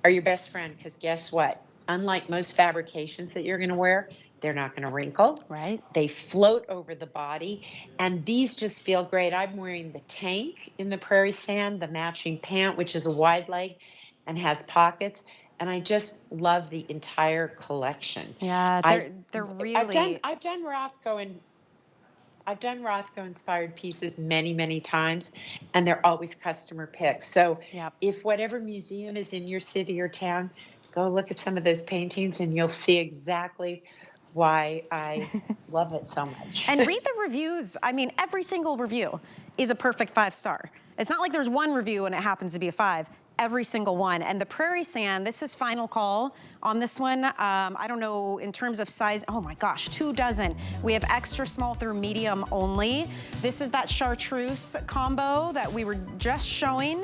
are your best friend, because guess what? Unlike most fabrications that you're going to wear, they're not going to wrinkle. Right. They float over the body, and these just feel great. I'm wearing the tank in the prairie sand, the matching pant, which is a wide leg and has pockets, and I just love the entire collection. Yeah, they're really. I've done Rothko inspired pieces many, many times, and they're always customer picks. So Yep. if whatever museum is in your city or town, go look at some of those paintings and you'll see exactly why I love it so much. And read the reviews. I mean, every single review is a perfect 5-star. It's not like there's one review and it happens to be a 5. Every single one. And the prairie sand, this is final call on this one. I don't know in terms of size. Oh my gosh, 2 dozen. We have extra small through medium only. This is that chartreuse combo that we were just showing.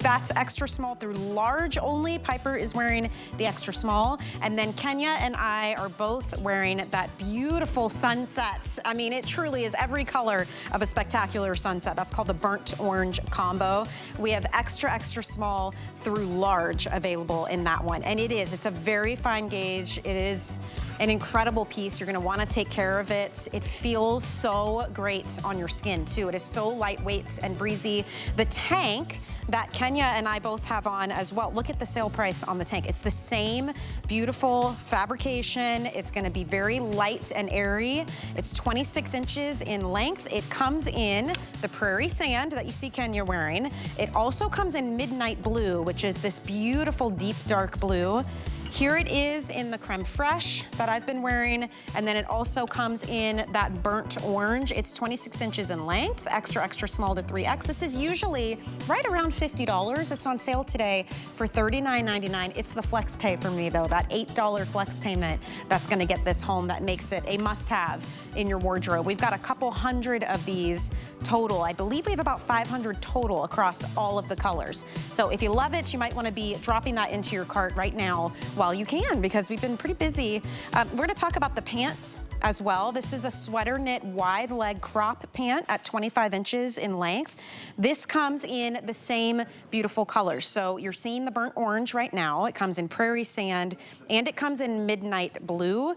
That's extra small through large only. Piper is wearing the extra small. And then Kenya and I are both wearing that beautiful sunset. I mean, it truly is every color of a spectacular sunset. That's called the burnt orange combo. We have extra, extra small through large available in that one. And it's a very fine gauge. It is an incredible piece. You're gonna wanna take care of it. It feels so great on your skin too. It is so lightweight and breezy. The tank that Kenya and I both have on as well. Look at the sale price on the tank. It's the same beautiful fabrication. It's gonna be very light and airy. It's 26 inches in length. It comes in the prairie sand that you see Kenya wearing. It also comes in midnight blue, which is this beautiful deep dark blue. Here it is in the creme fraiche that I've been wearing, and then it also comes in that burnt orange. It's 26 inches in length, extra, extra small to 3X. This is usually right around $50. It's on sale today for $39.99. It's the flex pay for me though, that $8 flex payment that's gonna get this home, that makes it a must-have in your wardrobe. We've got a couple hundred of these total. I believe we have about 500 total across all of the colors. So if you love it, you might wanna be dropping that into your cart right now while you can, because we've been pretty busy. We're gonna talk about the pant as well. This is a sweater knit wide leg crop pant at 25 inches in length. This comes in the same beautiful colors. So you're seeing the burnt orange right now. It comes in prairie sand and it comes in midnight blue.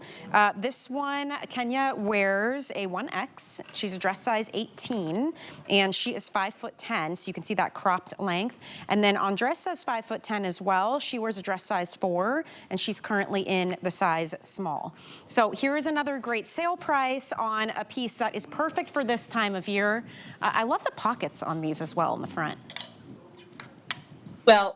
This one, Kenya wears a 1X. She's a dress size 18 and she is 5'10", so you can see that cropped length. And then Andres says 5'10" as well. She wears a dress size 4 and she's currently in the size small. So here is another great sale price on a piece that is perfect for this time of year. I love the pockets on these as well in the front. Well,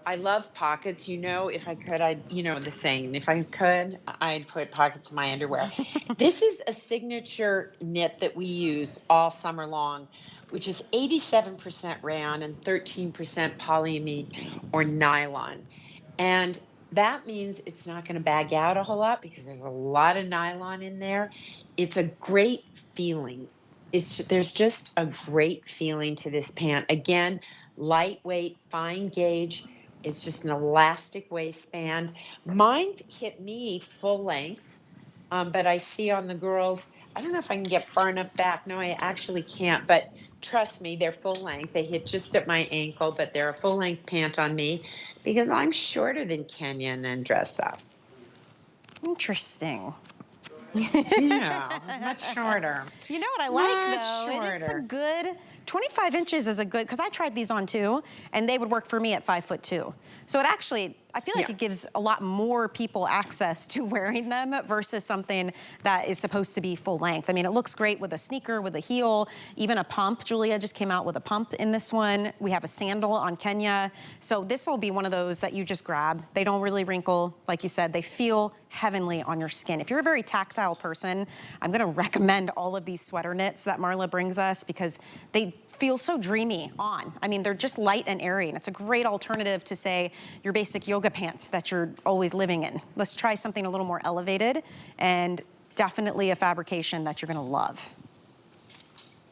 I love pockets. You know, if I could, the saying, if I could, I'd put pockets in my underwear. This is a signature knit that we use all summer long, which is 87% rayon and 13% polyamide or nylon. And that means it's not going to bag out a whole lot because there's a lot of nylon in there. It's a great feeling. There's just a great feeling to this pant. Again, lightweight, fine gauge. It's just an elastic waistband. Mine hit me full length, but I see on the girls, I don't know if I can get far enough back. No, I actually can't, but trust me, they're full length. They hit just at my ankle, but they're a full length pant on me because I'm shorter than Kenya and Andressa. Interesting. Yeah, much shorter. You know what I like Much though? It's a shorter. good, 25 inches is a good, because I tried these on too, and they would work for me at 5'2". So it actually, I feel like it gives a lot more people access to wearing them versus something that is supposed to be full length. I mean, it looks great with a sneaker, with a heel, even a pump. Julia just came out with a pump in this one. We have a sandal on Kenya. So this will be one of those that you just grab. They don't really wrinkle. Like you said, they feel heavenly on your skin. If you're a very tactile person, I'm gonna recommend all of these sweater knits that Marla brings us because they feel so dreamy on. I mean, they're just light and airy, and it's a great alternative to, say, your basic yoga pants that you're always living in. Let's try something a little more elevated and definitely a fabrication that you're gonna love.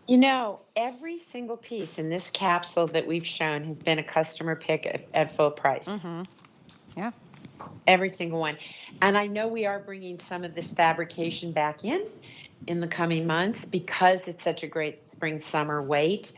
You know, every single piece in this capsule that we've shown has been a customer pick at full price. Mm-hmm. Yeah. Every single one. And I know we are bringing some of this fabrication back in the coming months because it's such a great spring summer weight.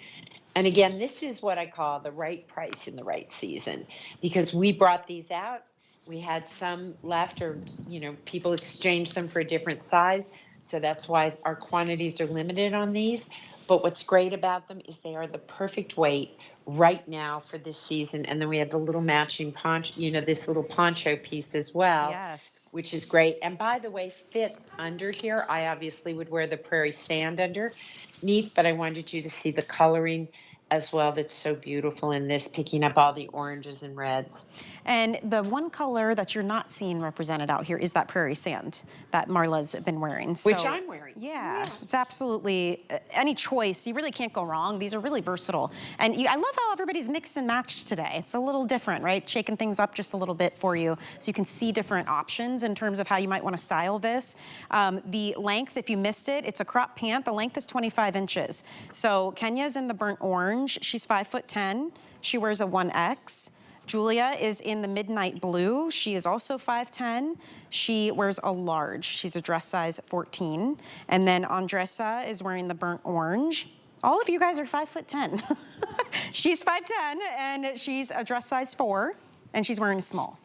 And again, this is what I call the right price in the right season because we brought these out. We had some left, or, you know, people exchanged them for a different size. So that's why our quantities are limited on these. But what's great about them is they are the perfect weight right now for this season. And then we have the little matching poncho, you know, this little poncho piece as well. Yes. Which is great. And by the way, fits under here. I obviously would wear the prairie sand underneath, but I wanted you to see the coloring as well that's so beautiful in this, picking up all the oranges and reds. And the one color that you're not seeing represented out here is that prairie sand that Marla's been wearing. So, which I'm wearing. Yeah, it's absolutely any choice. You really can't go wrong. These are really versatile. And I love how everybody's mixed and matched today. It's a little different, right? Shaking things up just a little bit for you so you can see different options in terms of how you might want to style this. The length, if you missed it, it's a crop pant. The length is 25 inches. So Kenya's in the burnt orange. She's 5'10". She wears a 1X. Julia is in the midnight blue. She is also 5'10". She wears a large. She's a dress size 14. And then Andressa is wearing the burnt orange. All of you guys are 5'10". She's 5'10", and she's a dress size 4, and she's wearing a small.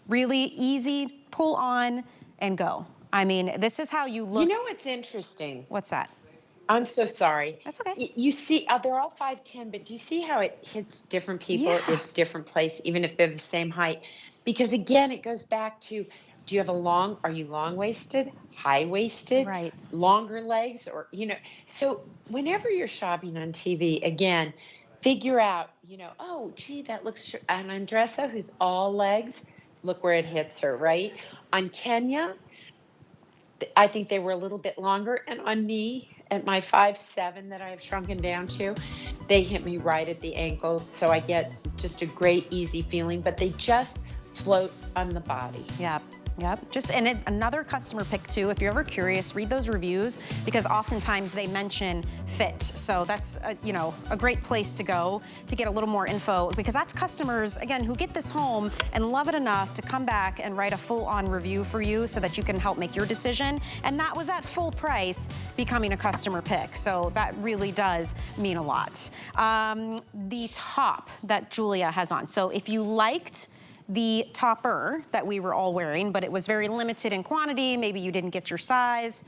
Really easy, pull on and go. I mean, this is how you look. You know what's interesting? What's that? I'm so sorry. That's okay. You see, they're all 5'10", but do you see how it hits different people Yeah. at different place, even if they're the same height? Because again, it goes back to, do you have are you long-waisted, high-waisted, Right. longer legs, or, you know? So whenever you're shopping on TV, again, figure out, you know, oh, gee, that looks, and Andressa, who's all legs, look where it hits her, right? On Kenya, I think they were a little bit longer, and on me, at my 5'7" that I have shrunken down to, they hit me right at the ankles. So I get just a great, easy feeling, but they just float on the body. Yep. Yep. Just another customer pick too. If you're ever curious, read those reviews because oftentimes they mention fit. So that's a great place to go to get a little more info because that's customers again who get this home and love it enough to come back and write a full-on review for you so that you can help make your decision. And that was at full price, becoming a customer pick. So that really does mean a lot. The top that Julia has on. So if you liked the topper that we were all wearing, but it was very limited in quantity, maybe you didn't get your size,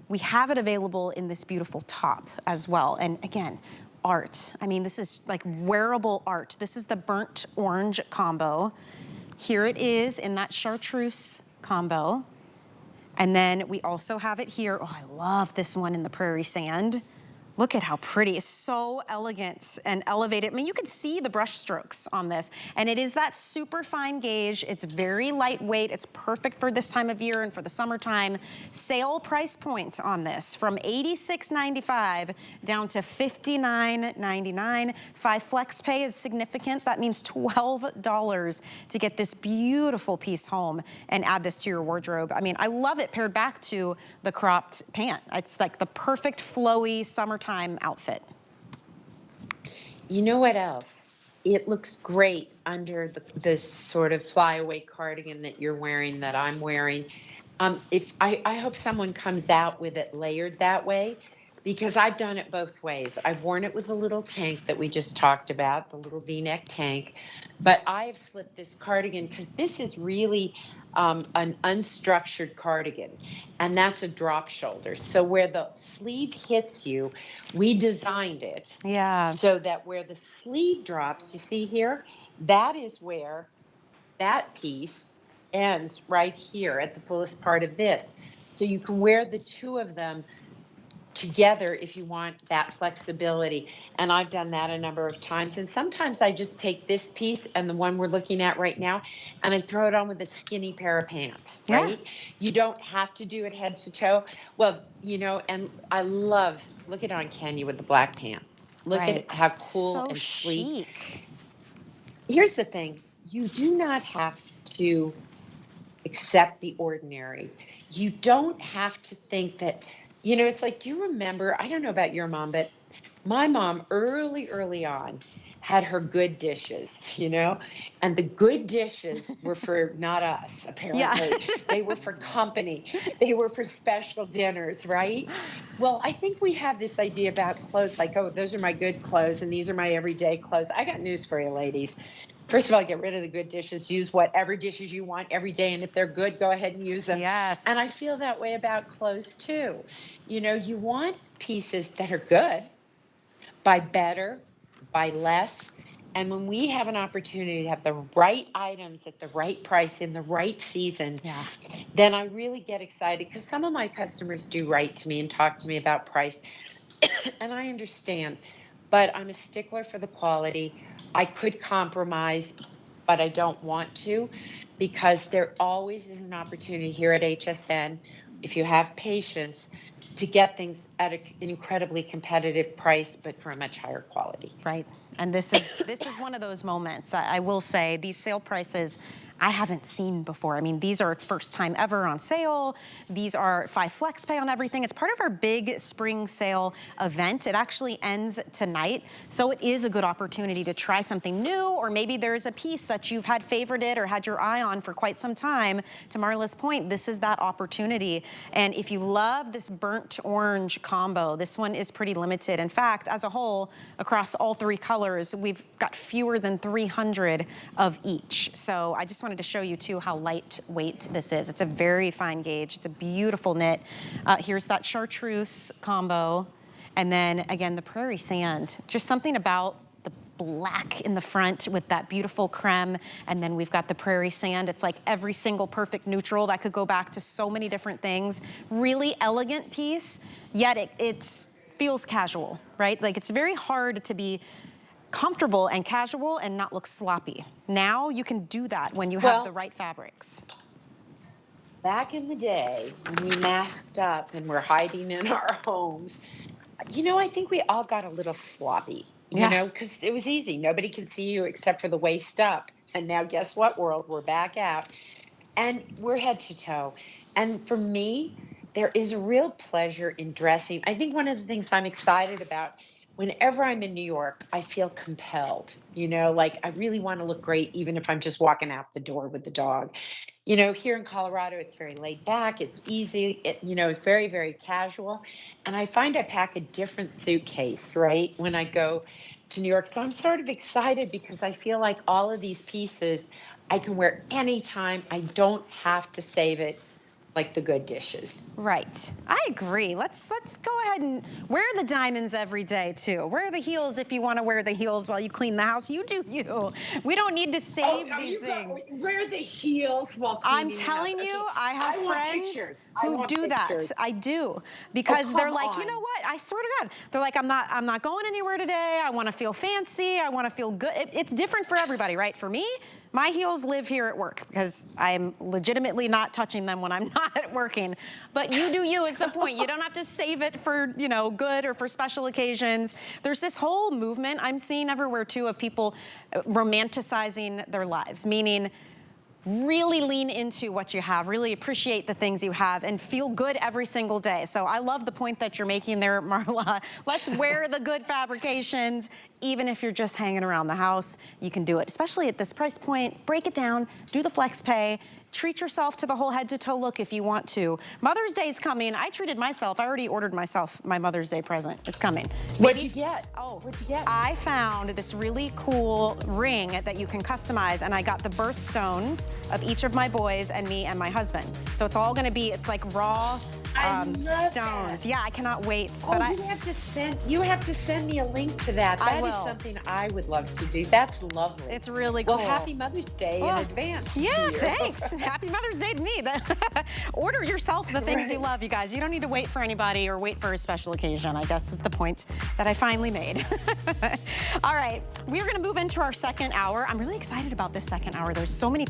we have it available in this beautiful top as well. And again, art. I mean, this is like wearable art. This is the burnt orange combo. Here it is in that chartreuse combo. And then we also have it here. Oh, I love this one in the prairie sand. Look at how pretty. It's so elegant and elevated. I mean, you can see the brush strokes on this, and it is that super fine gauge. It's very lightweight. It's perfect for this time of year and for the summertime. Sale price points on this from $86.95 down to $59.99. 5 flex pay is significant. That means $12 to get this beautiful piece home and add this to your wardrobe. I mean, I love it paired back to the cropped pant. It's like the perfect flowy summertime outfit. You know what else? It looks great under the sort of flyaway cardigan that you're wearing, that I'm wearing. If I hope someone comes out with it layered that way, because I've done it both ways. I've worn it with the little tank that we just talked about, the little V-neck tank, but I've slipped this cardigan because this is really an unstructured cardigan, and that's a drop shoulder. So where the sleeve hits you, we designed it so that where the sleeve drops, you see here, that is where that piece ends right here at the fullest part of this. So you can wear the two of them together if you want that flexibility. And I've done that a number of times. And sometimes I just take this piece and the one we're looking at right now, and I throw it on with a skinny pair of pants, right? You don't have to do it head to toe. Well, you know, and I love, look at on Kenya with the black pant. Look at how cool and sleek. Chic. Here's the thing. You do not have to accept the ordinary. You don't have to think that, you know, it's like, do you remember, I don't know about your mom, but my mom early on had her good dishes, you know, and the good dishes were for not us, apparently. They were for company. They were for special dinners, right? Well, I think we have this idea about clothes like, oh, those are my good clothes and these are my everyday clothes. I got news for you, ladies. First of all, get rid of the good dishes. Use whatever dishes you want every day. And if they're good, go ahead and use them. Yes. And I feel that way about clothes too. You know, you want pieces that are good, buy better, buy less. And when we have an opportunity to have the right items at the right price in the right season, then I really get excited, because some of my customers do write to me and talk to me about price. And I understand, but I'm a stickler for the quality. I could compromise, but I don't want to, because there always is an opportunity here at HSN, if you have patience, to get things at an incredibly competitive price, but for a much higher quality. Right. And this is one of those moments. I will say these sale prices I haven't seen before. I mean, these are first time ever on sale. These are 5 flex pay on everything. It's part of our big spring sale event. It actually ends tonight. So it is a good opportunity to try something new, or maybe there's a piece that you've had favorited or had your eye on for quite some time. To Marla's point, this is that opportunity. And if you love this burnt orange combo, this one is pretty limited. In fact, as a whole, across all 3 colors, we've got fewer than 300 of each. So I just wanted to show you too how lightweight this is. It's a very fine gauge. It's a beautiful knit. Here's that chartreuse combo. And then again, the prairie sand, just something about the black in the front with that beautiful creme. And then we've got the prairie sand. It's like every single perfect neutral that could go back to so many different things. Really elegant piece, yet it feels casual, right? Like it's very hard to be comfortable and casual and not look sloppy. Now you can do that when you have the right fabrics. Back in the day when we masked up and were hiding in our homes, you know, I think we all got a little sloppy, you know, because it was easy. Nobody could see you except for the waist up. And now guess what, world? We're back out and we're head to toe. And for me, there is a real pleasure in dressing. I think one of the things I'm excited about, whenever I'm in New York, I feel compelled, you know, like I really want to look great, even if I'm just walking out the door with the dog. You know, here in Colorado, it's very laid back. It's easy, you know, very, very casual. And I find I pack a different suitcase, right, when I go to New York. So I'm sort of excited because I feel like all of these pieces I can wear anytime. I don't have to save it like the good dishes. Right. I agree. Let's go ahead and wear the diamonds every day too. Wear the heels if you want to wear the heels while you clean the house. You do you. We don't need to save these things. Wear the heels while cleaning. I'm telling the house. you, Okay. I have friends who do that. I do. Because they're like, you know what? I swear to God. They're like, I'm not going anywhere today. I want to feel fancy. I want to feel good. It's different for everybody, right? For me, my heels live here at work because I'm legitimately not touching them when I'm not working. But you do you is the point. You don't have to save it for, you know, good or for special occasions. There's this whole movement I'm seeing everywhere too of people romanticizing their lives, meaning really lean into what you have, really appreciate the things you have, and feel good every single day. So I love the point that you're making there, Marla. Let's wear the good fabrications. Even if you're just hanging around the house, you can do it, especially at this price point. Break it down, do the flex pay, treat yourself to the whole head to toe look if you want to. Mother's Day is coming. I treated myself. I already ordered myself my Mother's Day present. It's coming. What'd you get? Oh, what'd you get? I found this really cool ring that you can customize, and I got the birthstones of each of my boys and me and my husband. So it's all gonna be, it's like raw stones. That. Yeah, I cannot wait. Oh, but you have to send me a link to that. That is something I would love to do. That's lovely. It's really cool. Well, happy Mother's Day in advance. Yeah, thanks. Happy Mother's Day to me. Order yourself the things you love, you guys. You don't need to wait for anybody or wait for a special occasion, I guess is the point that I finally made. All right, we're gonna move into our second hour. I'm really excited about this second hour. There's so many